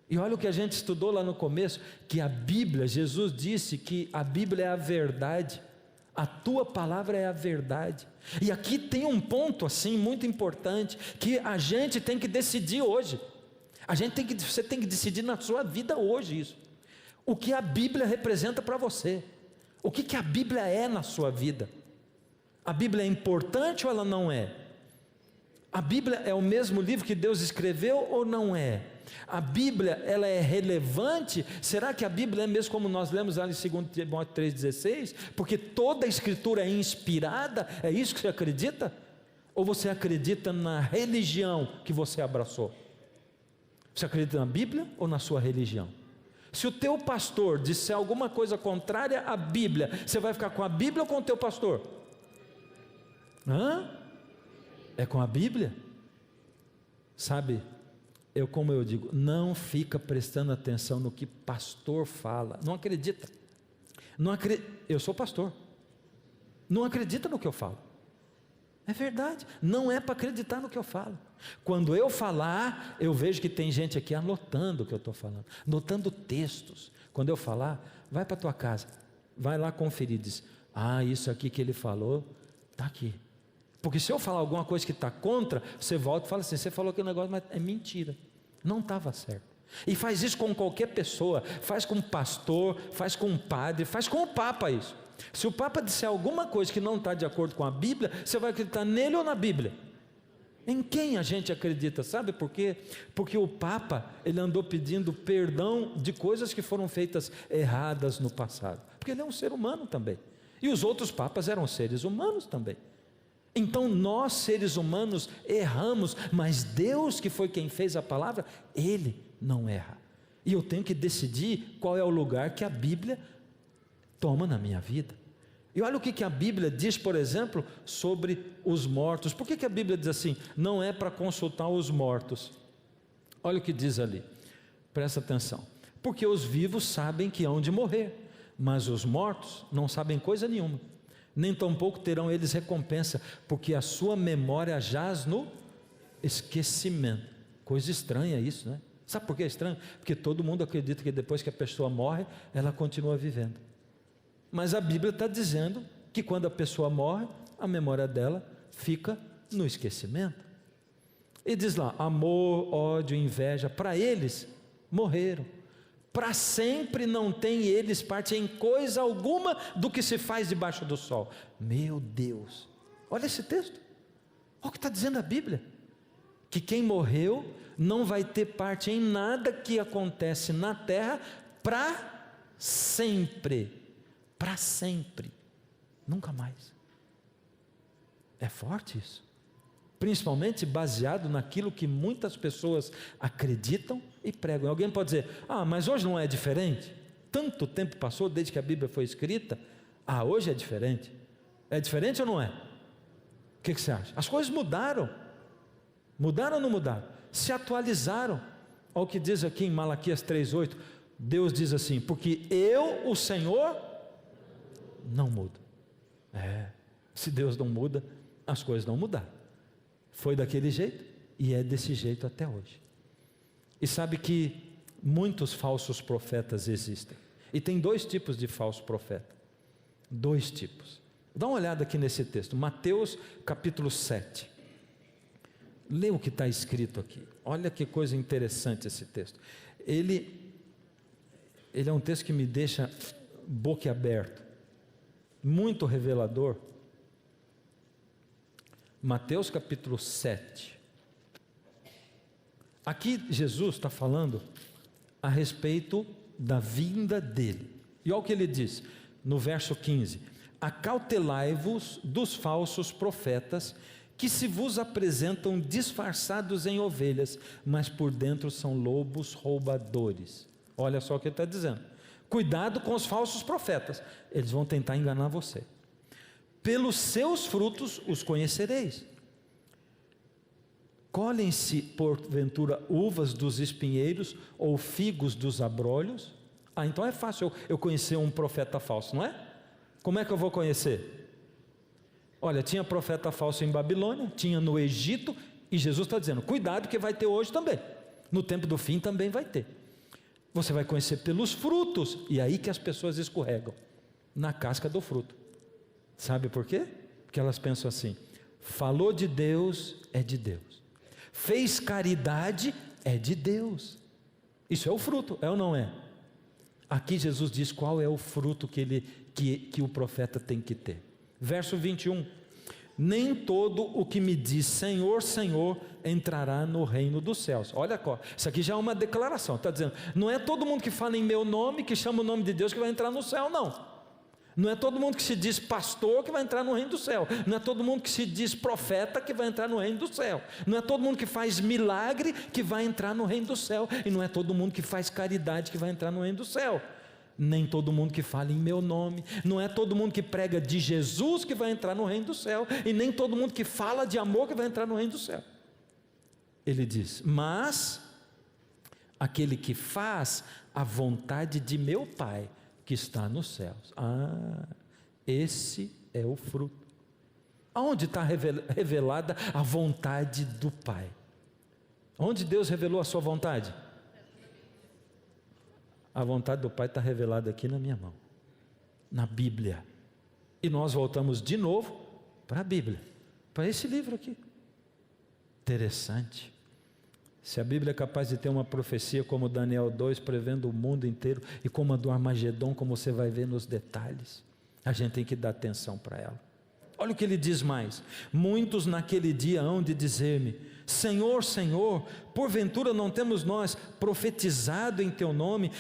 E olha o que a gente estudou lá no começo, que a Bíblia, Jesus disse que a Bíblia é a verdade, a tua palavra é a verdade, e aqui tem um ponto assim muito importante, que a gente tem que decidir hoje, você tem que decidir na sua vida hoje isso, o que a Bíblia representa para você, o que a Bíblia é na sua vida. A Bíblia é importante ou ela não é? A Bíblia é o mesmo livro que Deus escreveu ou não é? A Bíblia, ela é relevante? Será que a Bíblia é mesmo como nós lemos lá em 2 Timóteo 3,16? Porque toda a escritura é inspirada, é isso que você acredita? Ou você acredita na religião que você abraçou? Você acredita na Bíblia ou na sua religião? Se o teu pastor disser alguma coisa contrária à Bíblia, você vai ficar com a Bíblia ou com o teu pastor? É com a Bíblia? Sabe, como eu digo, não fica prestando atenção no que pastor fala, não acredita, eu sou pastor, não acredita no que eu falo, é verdade, não é para acreditar no que eu falo. Quando eu falar, eu vejo que tem gente aqui anotando o que eu estou falando, anotando textos. Quando eu falar, vai para a tua casa, vai lá conferir, diz, isso aqui que ele falou, está aqui. Porque se eu falar alguma coisa que está contra, você volta e fala assim, você falou aquele negócio, mas é mentira, não estava certo. E faz isso com qualquer pessoa, faz com um pastor, faz com um padre, faz com o Papa isso. Se o Papa disser alguma coisa que não está de acordo com a Bíblia, você vai acreditar nele ou na Bíblia? Em quem a gente acredita, sabe por quê? Porque o Papa, ele andou pedindo perdão de coisas que foram feitas erradas no passado, porque ele é um ser humano também, e os outros papas eram seres humanos também. Então nós seres humanos erramos, mas Deus que foi quem fez a palavra, Ele não erra, e eu tenho que decidir qual é o lugar que a Bíblia toma na minha vida. E olha o que a Bíblia diz, por exemplo, sobre os mortos. Por que a Bíblia diz assim, não é para consultar os mortos? Olha o que diz ali, presta atenção, porque os vivos sabem que hão de morrer, mas os mortos não sabem coisa nenhuma, nem tampouco terão eles recompensa, porque a sua memória jaz no esquecimento. Coisa estranha isso, né? Sabe por que é estranho? Porque todo mundo acredita que depois que a pessoa morre, ela continua vivendo, mas a Bíblia está dizendo que quando a pessoa morre, a memória dela fica no esquecimento. E diz lá, amor, ódio, inveja, para eles morreram, para sempre não tem eles parte em coisa alguma do que se faz debaixo do sol. Meu Deus, olha esse texto, olha o que está dizendo a Bíblia, que quem morreu não vai ter parte em nada que acontece na terra para sempre, nunca mais. É forte isso, principalmente baseado naquilo que muitas pessoas acreditam e pregam. Alguém pode dizer, mas hoje não é diferente? Tanto tempo passou desde que a Bíblia foi escrita, hoje é diferente. É diferente ou não é? O que você acha? As coisas mudaram ou não mudaram? Se atualizaram. Olha o que diz aqui em Malaquias 3,8, Deus diz assim, porque eu, o Senhor, não mudo. Se Deus não muda, as coisas não mudaram. Foi daquele jeito e é desse jeito até hoje. E sabe que muitos falsos profetas existem, e tem dois tipos de falso profeta, dois tipos. Dá uma olhada aqui nesse texto, Mateus capítulo 7, Lê o que está escrito aqui. Olha que coisa interessante esse texto. Ele é um texto que me deixa boquiaberto, muito revelador. Mateus capítulo 7. Aqui Jesus está falando a respeito da vinda dele. E olha o que ele diz no verso 15: acautelai-vos dos falsos profetas, que se vos apresentam disfarçados em ovelhas, mas por dentro são lobos roubadores. Olha só o que ele está dizendo. Cuidado com os falsos profetas, eles vão tentar enganar você. Pelos seus frutos os conhecereis. Colhem-se porventura uvas dos espinheiros ou figos dos abrolhos? Então é fácil eu conhecer um profeta falso, não é? Como é que eu vou conhecer? Olha, tinha profeta falso em Babilônia, tinha no Egito, e Jesus está dizendo, cuidado que vai ter hoje também, no tempo do fim também vai ter. Você vai conhecer pelos frutos, e aí que as pessoas escorregam, na casca do fruto. Sabe por quê? Porque elas pensam assim, falou de Deus, é de Deus. Fez caridade, é de Deus. Isso é o fruto, é ou não é? Aqui Jesus diz qual é o fruto que o profeta tem que ter. Verso 21. Nem todo o que me diz Senhor, Senhor, entrará no reino dos céus. Olha, isso aqui já é uma declaração, está dizendo, não é todo mundo que fala em meu nome, que chama o nome de Deus, que vai entrar no céu, não. Não é todo mundo que se diz pastor que vai entrar no reino do céu. Não é todo mundo que se diz profeta que vai entrar no reino do céu. Não é todo mundo que faz milagre que vai entrar no reino do céu. E não é todo mundo que faz caridade que vai entrar no reino do céu. Nem todo mundo que fala em meu nome. Não é todo mundo que prega de Jesus que vai entrar no reino do céu. E nem todo mundo que fala de amor que vai entrar no reino do céu. Ele diz, mas aquele que faz a vontade de meu Pai que está nos céus. Esse é o fruto. Aonde está revelada a vontade do Pai? Onde Deus revelou a sua vontade? A vontade do Pai está revelada aqui na minha mão, na Bíblia. E nós voltamos de novo para a Bíblia, para esse livro aqui. Interessante. Se a Bíblia é capaz de ter uma profecia como Daniel 2, prevendo o mundo inteiro, e como a do Armagedon, como você vai ver nos detalhes, a gente tem que dar atenção para ela. Olha o que ele diz mais: muitos naquele dia hão de dizer-me, Senhor, Senhor, porventura não temos nós profetizado em teu nome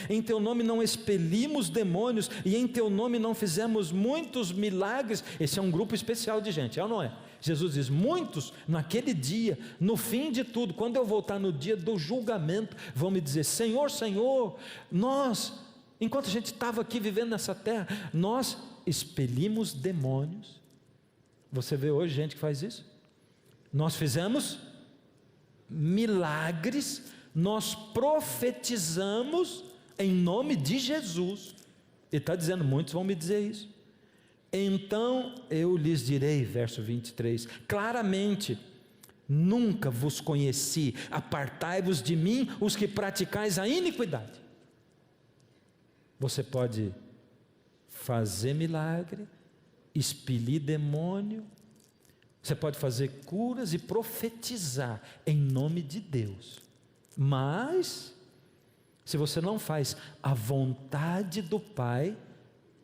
não expelimos demônios, e em teu nome não fizemos muitos milagres? Esse é um grupo especial de gente, é ou não é? Jesus diz, muitos naquele dia, no fim de tudo, quando eu voltar no dia do julgamento, vão me dizer, Senhor, Senhor, nós, enquanto a gente estava aqui vivendo nessa terra, nós expelimos demônios. Você vê hoje gente que faz isso? Nós fizemos milagres, nós profetizamos em nome de Jesus. Ele está dizendo, muitos vão me dizer isso. Então eu lhes direi, verso 23, claramente, nunca vos conheci, apartai-vos de mim, os que praticais a iniquidade. Você pode fazer milagre, expelir demônio, você pode fazer curas e profetizar em nome de Deus, mas se você não faz a vontade do Pai,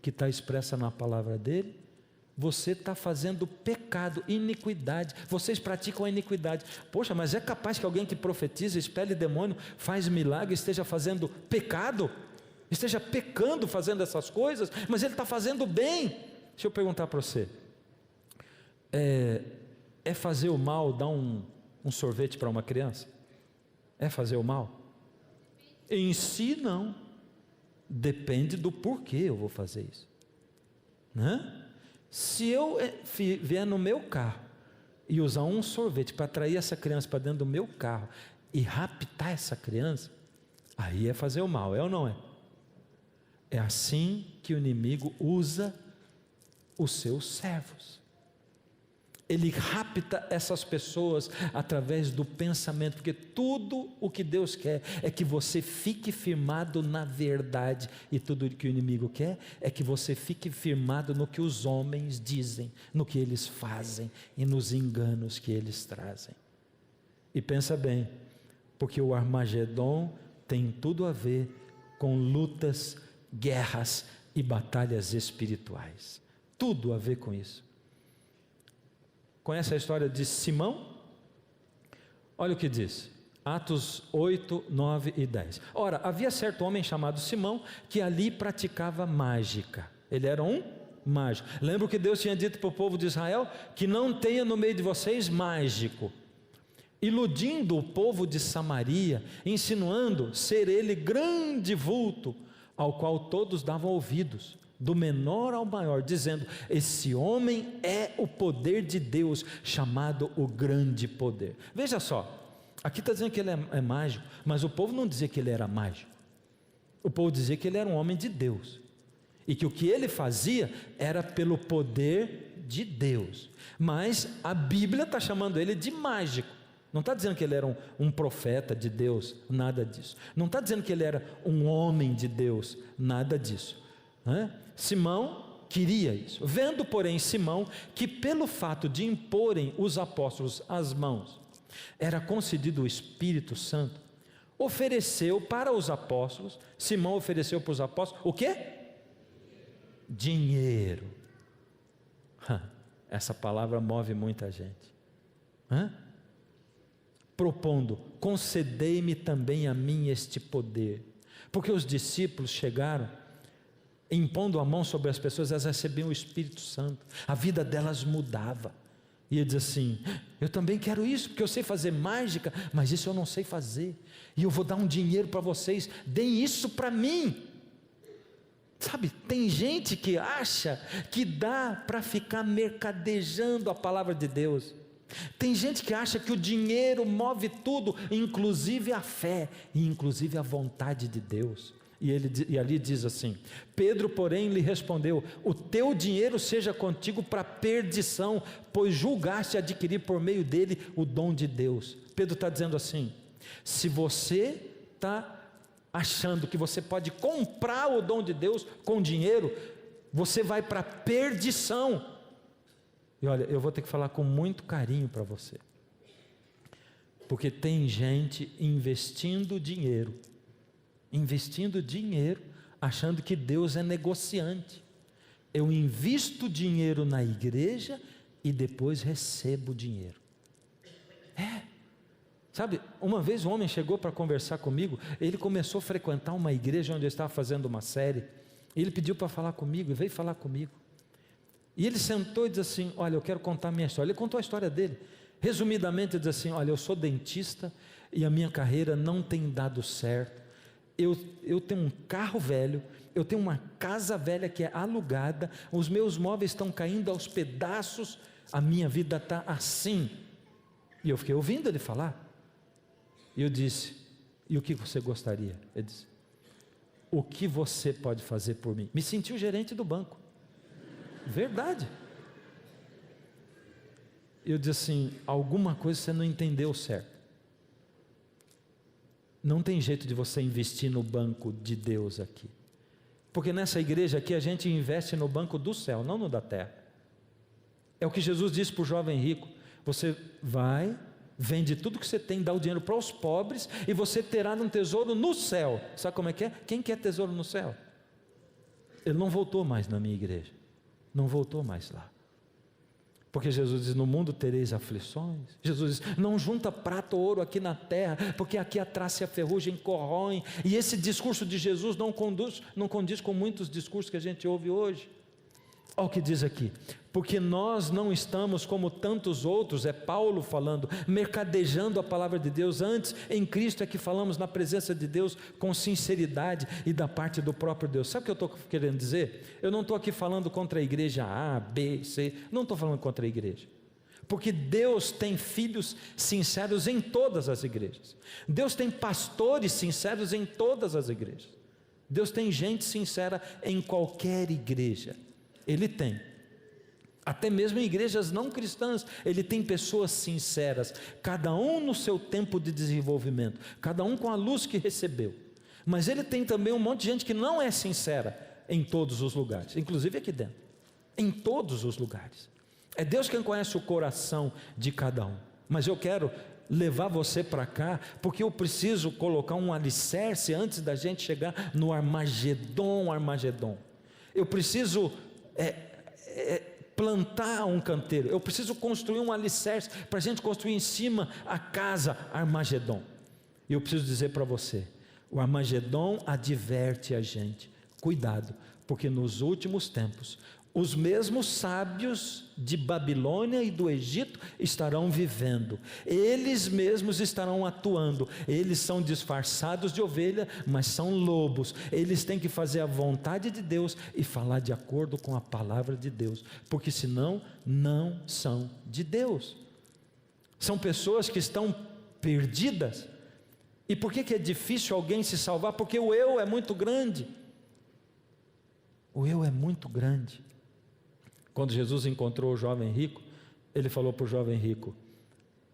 que está expressa na palavra dele, você está fazendo pecado, iniquidade. Vocês praticam a iniquidade. Poxa, mas é capaz que alguém que profetiza, expele demônio, faz milagre, esteja fazendo pecado? Esteja pecando fazendo essas coisas? Mas ele está fazendo bem. Deixa eu perguntar para você, é fazer o mal dar um sorvete para uma criança? É fazer o mal? Em si não. Depende do porquê eu vou fazer isso, né? Se eu vier no meu carro e usar um sorvete para atrair essa criança para dentro do meu carro e raptar essa criança, aí é fazer o mal, é ou não é? É assim que o inimigo usa os seus servos. Ele rapta essas pessoas através do pensamento, porque tudo o que Deus quer é que você fique firmado na verdade, e tudo o que o inimigo quer é que você fique firmado no que os homens dizem, no que eles fazem e nos enganos que eles trazem. E pensa bem, porque o Armagedon tem tudo a ver com lutas, guerras e batalhas espirituais. Tudo a ver com isso. Conhece a história de Simão? Olha o que diz, Atos 8, 9 e 10. Ora, havia certo homem chamado Simão, que ali praticava mágica. Ele era um mágico. Lembra que Deus tinha dito para o povo de Israel? Que não tenha no meio de vocês mágico. Iludindo o povo de Samaria, insinuando ser ele grande vulto, ao qual todos davam ouvidos, do menor ao maior, dizendo: esse homem é o poder de Deus, chamado o grande poder. Veja só, aqui está dizendo que ele é mágico, mas o povo não dizia que ele era mágico. O povo dizia que ele era um homem de Deus, e que o que ele fazia era pelo poder de Deus. Mas a Bíblia está chamando ele de mágico. Não está dizendo que ele era um profeta de Deus, nada disso. Não está dizendo que ele era um homem de Deus, nada disso. Simão queria isso. Vendo, porém, Simão, que pelo fato de imporem os apóstolos as mãos, era concedido o Espírito Santo, ofereceu para os apóstolos, Simão ofereceu para os apóstolos, o quê? Dinheiro. Essa palavra move muita gente. Propondo: concedei-me também a mim este poder. Porque os discípulos chegaram, impondo a mão sobre as pessoas, elas recebiam o Espírito Santo, a vida delas mudava. E ele diz assim: eu também quero isso, porque eu sei fazer mágica, mas isso eu não sei fazer, e eu vou dar um dinheiro para vocês, deem isso para mim. Sabe, tem gente que acha que dá para ficar mercadejando a palavra de Deus. Tem gente que acha que o dinheiro move tudo, inclusive a fé, e inclusive a vontade de Deus. E ali diz assim: Pedro, porém, lhe respondeu: o teu dinheiro seja contigo para perdição, pois julgaste adquirir por meio dele o dom de Deus. Pedro está dizendo assim: se você está achando que você pode comprar o dom de Deus com dinheiro, você vai para a perdição. E olha, eu vou ter que falar com muito carinho para você, porque tem gente investindo dinheiro, achando que Deus é negociante. Eu invisto dinheiro na igreja e depois recebo dinheiro. Sabe, uma vez um homem chegou para conversar comigo, ele começou a frequentar uma igreja onde eu estava fazendo uma série, e ele pediu para falar comigo, e veio falar comigo. E ele sentou e disse assim: olha, eu quero contar a minha história. Ele contou a história dele. Resumidamente, ele disse assim: olha, eu sou dentista e a minha carreira não tem dado certo. Eu tenho um carro velho, eu tenho uma casa velha que é alugada, os meus móveis estão caindo aos pedaços, a minha vida está assim. E eu fiquei ouvindo ele falar. E eu disse: e o que você gostaria? Ele disse: o que você pode fazer por mim? Me senti o gerente do banco. Verdade. Eu disse assim: alguma coisa você não entendeu certo. Não tem jeito de você investir no banco de Deus aqui, porque nessa igreja aqui a gente investe no banco do céu, não no da terra. É o que Jesus disse para o jovem rico: você vai, vende tudo que você tem, dá o dinheiro para os pobres, e você terá um tesouro no céu. Sabe como é que é? Quem quer tesouro no céu? Ele não voltou mais na minha igreja, não voltou mais lá, porque Jesus diz: no mundo tereis aflições. Jesus diz: não junta prata ou ouro aqui na terra, porque aqui a traça e a ferrugem corroem. E esse discurso de Jesus não condiz com muitos discursos que a gente ouve hoje. Olha o que diz aqui: porque nós não estamos como tantos outros, é Paulo falando, mercadejando a palavra de Deus. Antes, em Cristo é que falamos na presença de Deus com sinceridade e da parte do próprio Deus. Sabe o que eu estou querendo dizer? Eu não estou aqui falando contra a igreja A, B, C, não estou falando contra a igreja, porque Deus tem filhos sinceros em todas as igrejas. Deus tem pastores sinceros em todas as igrejas. Deus tem gente sincera em qualquer igreja. Ele tem, até mesmo em igrejas não cristãs, Ele tem pessoas sinceras, cada um no seu tempo de desenvolvimento, cada um com a luz que recebeu. Mas Ele tem também um monte de gente que não é sincera em todos os lugares, inclusive aqui dentro, em todos os lugares. É Deus quem conhece o coração de cada um. Mas eu quero levar você para cá, porque eu preciso colocar um alicerce antes da gente chegar no Armagedon. Eu preciso plantar um canteiro, eu preciso construir um alicerce, para a gente construir em cima a casa Armagedon. E eu preciso dizer para você, o Armagedon adverte a gente, cuidado, porque nos últimos tempos, os mesmos sábios de Babilônia e do Egito estarão vivendo, eles mesmos estarão atuando, eles são disfarçados de ovelha, mas são lobos, eles têm que fazer a vontade de Deus e falar de acordo com a palavra de Deus, porque senão não são de Deus, são pessoas que estão perdidas. E por que é difícil alguém se salvar? Porque o eu é muito grande, o eu é muito grande. Quando Jesus encontrou o jovem rico, ele falou para o jovem rico: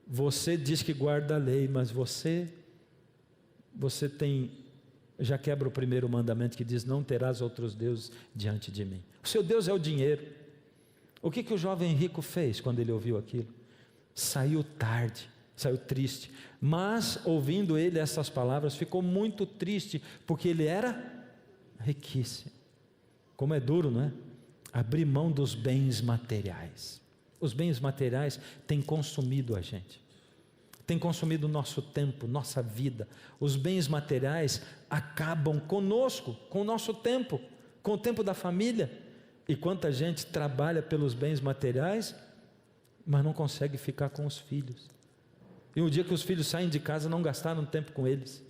você diz que guarda a lei, mas você já quebra o primeiro mandamento que diz: não terás outros deuses diante de mim. O seu Deus é o dinheiro. O que o jovem rico fez quando ele ouviu aquilo? Saiu tarde, saiu triste, mas ouvindo ele essas palavras, ficou muito triste, porque ele era riquíssimo. Como é duro, não é? Abrir mão dos bens materiais. Os bens materiais têm consumido a gente, têm consumido o nosso tempo, nossa vida. Os bens materiais acabam conosco, com o nosso tempo, com o tempo da família. E quanta gente trabalha pelos bens materiais, mas não consegue ficar com os filhos. E um dia que os filhos saem de casa, não gastaram tempo com eles,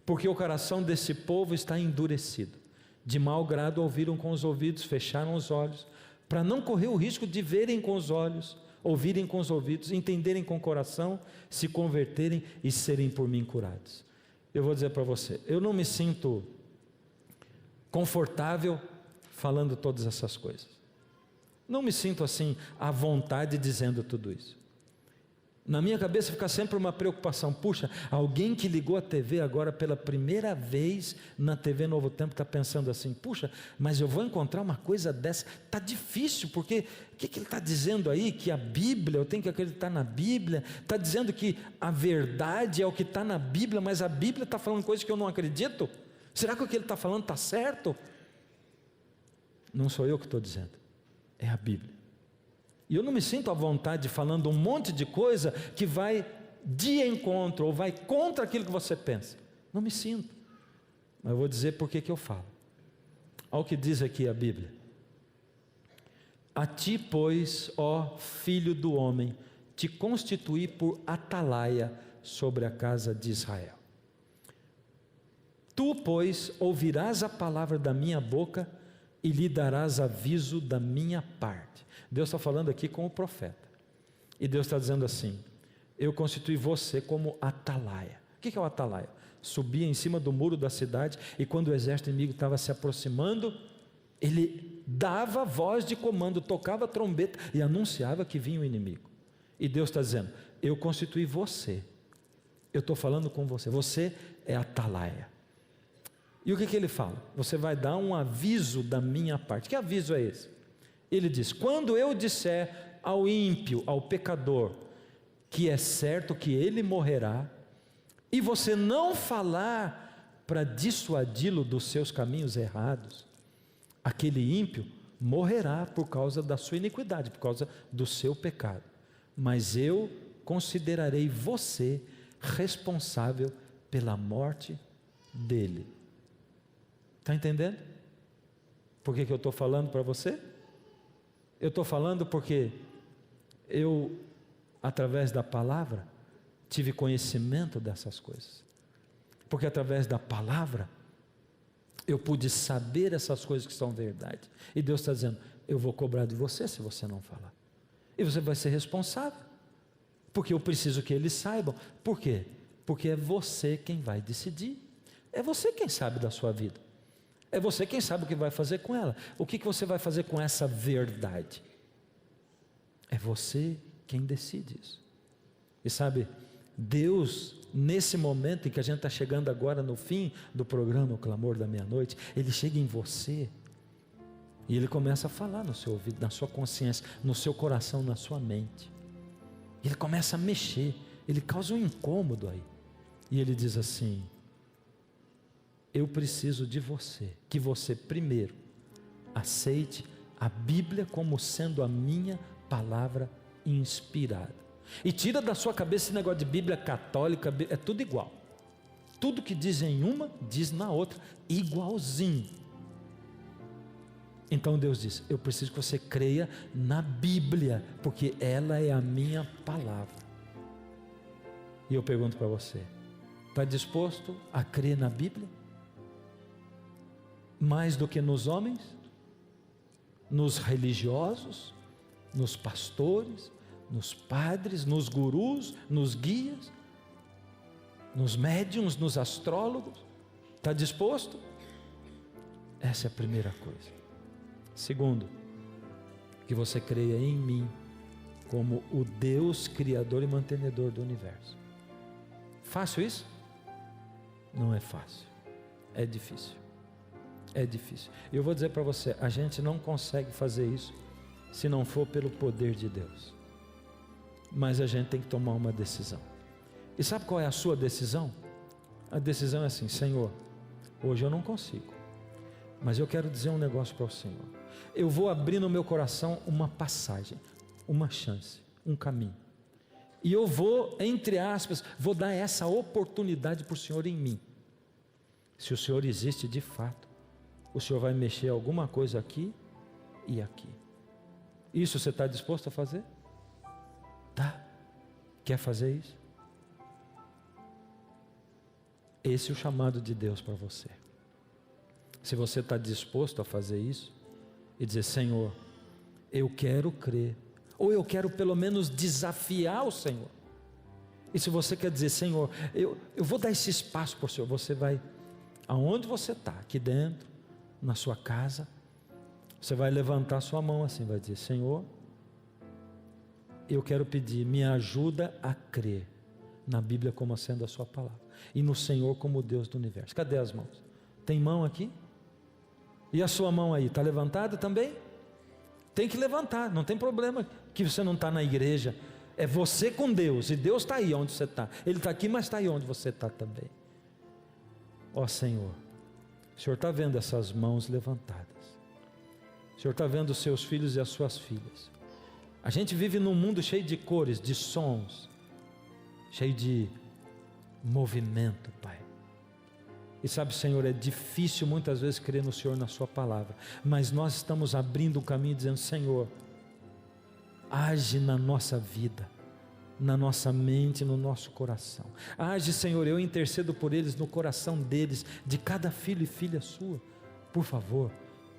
porque o coração desse povo está endurecido. De mau grado ouviram com os ouvidos, fecharam os olhos, para não correr o risco de verem com os olhos, ouvirem com os ouvidos, entenderem com o coração, se converterem e serem por mim curados. Eu vou dizer para você, eu não me sinto confortável falando todas essas coisas, não me sinto assim à vontade dizendo tudo isso. Na minha cabeça fica sempre uma preocupação: puxa, alguém que ligou a TV agora pela primeira vez na TV Novo Tempo está pensando assim: puxa, mas eu vou encontrar uma coisa dessa, está difícil, porque o que ele está dizendo aí? Que a Bíblia, eu tenho que acreditar na Bíblia, está dizendo que a verdade é o que está na Bíblia, mas a Bíblia está falando coisas que eu não acredito? Será que o que ele está falando está certo? Não sou eu que estou dizendo, é a Bíblia. E eu não me sinto à vontade falando um monte de coisa que vai de encontro ou vai contra aquilo que você pensa. Não me sinto. Mas eu vou dizer por que eu falo. Olha o que diz aqui a Bíblia: a ti, pois, ó filho do homem, te constituí por atalaia sobre a casa de Israel. Tu, pois, ouvirás a palavra da minha boca e lhe darás aviso da minha parte. Deus está falando aqui com o profeta, e Deus está dizendo assim: eu constituí você como atalaia. O que é o atalaia? Subia em cima do muro da cidade, e quando o exército inimigo estava se aproximando, ele dava voz de comando, tocava a trombeta e anunciava que vinha o inimigo. E Deus está dizendo: eu constituí você, eu estou falando com você, você é atalaia. E o que ele fala? Você vai dar um aviso da minha parte. Que aviso é esse? Ele diz: quando eu disser ao ímpio, ao pecador, que é certo que ele morrerá, e você não falar para dissuadi-lo dos seus caminhos errados, aquele ímpio morrerá por causa da sua iniquidade, por causa do seu pecado, mas eu considerarei você responsável pela morte dele. Está entendendo? Por que eu estou falando para você? Eu estou falando porque eu, através da palavra, tive conhecimento dessas coisas. Porque através da palavra, eu pude saber essas coisas que são verdade. E Deus está dizendo: eu vou cobrar de você se você não falar. E você vai ser responsável. Porque eu preciso que eles saibam. Por quê? Porque é você quem vai decidir. É você quem sabe da sua vida. É você quem sabe o que vai fazer com ela. O que você vai fazer com essa verdade? É você quem decide isso. E sabe, Deus, nesse momento em que a gente está chegando agora no fim do programa O Clamor da Meia-Noite, Ele chega em você e Ele começa a falar no seu ouvido, na sua consciência, no seu coração, na sua mente. Ele começa a mexer ele causa um incômodo aí. E ele diz assim: eu preciso de você, que você primeiro aceite a Bíblia como sendo a minha palavra inspirada. E tira da sua cabeça esse negócio de Bíblia católica, é tudo igual. Tudo que diz em uma, diz na outra, igualzinho. Então Deus diz: eu preciso que você creia na Bíblia, porque ela é a minha palavra. E eu pergunto para você: está disposto a crer na Bíblia? Mais do que nos homens? Nos religiosos? Nos pastores? Nos padres? Nos gurus? Nos guias? Nos médiuns? Nos astrólogos? Está disposto? Essa é a primeira coisa. Segundo, que você creia em mim como o Deus criador e mantenedor do universo. Fácil isso? Não é fácil, é difícil. É difícil. E eu vou dizer para você, a gente não consegue fazer isso se não for pelo poder de Deus. Mas a gente tem que tomar uma decisão. E sabe qual é a sua decisão? A decisão é assim: Senhor, hoje eu não consigo, mas eu quero dizer um negócio para o Senhor. Eu vou abrir no meu coração uma passagem, uma chance, um caminho. E eu vou, entre aspas, vou dar essa oportunidade para o Senhor em mim. Se o Senhor existe de fato, o Senhor vai mexer alguma coisa aqui e aqui. Isso você está disposto a fazer? Tá? Quer fazer isso? Esse é o chamado de Deus para você. Se você está disposto a fazer isso e dizer: Senhor, eu quero crer, ou eu quero pelo menos desafiar o Senhor. E se você quer dizer: Senhor, eu vou dar esse espaço para o Senhor, você vai, aonde você está, aqui dentro, na sua casa, você vai levantar sua mão assim, vai dizer: Senhor, eu quero pedir, me ajuda a crer na Bíblia como sendo a sua palavra, e no Senhor como Deus do universo. Cadê as mãos? Tem mão aqui? E a sua mão aí, está levantada também? Tem que levantar, não tem problema que você não está na igreja. É você com Deus, e Deus está aí onde você está. Ele está aqui, mas está aí onde você está também. Ó Senhor, o Senhor está vendo essas mãos levantadas. O Senhor está vendo os seus filhos e as suas filhas. A gente vive num mundo cheio de cores, de sons, cheio de movimento, Pai. E sabe, Senhor, é difícil muitas vezes crer no Senhor, na sua palavra, mas nós estamos abrindo um caminho dizendo: Senhor, age na nossa vida, na nossa mente, no nosso coração. Age, Senhor, eu intercedo por eles, no coração deles, de cada filho e filha sua, por favor,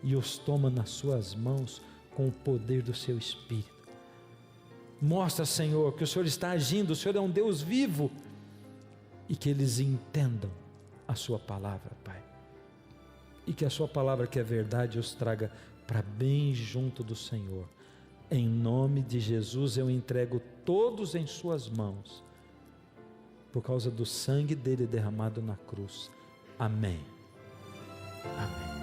e os toma nas suas mãos com o poder do seu Espírito. Mostra, Senhor, que o Senhor está agindo, o Senhor é um Deus vivo, e que eles entendam a sua palavra, Pai, e que a sua palavra, que é verdade, os traga para bem junto do Senhor. Em nome de Jesus eu entrego todos em suas mãos, por causa do sangue dele derramado na cruz. Amém. Amém.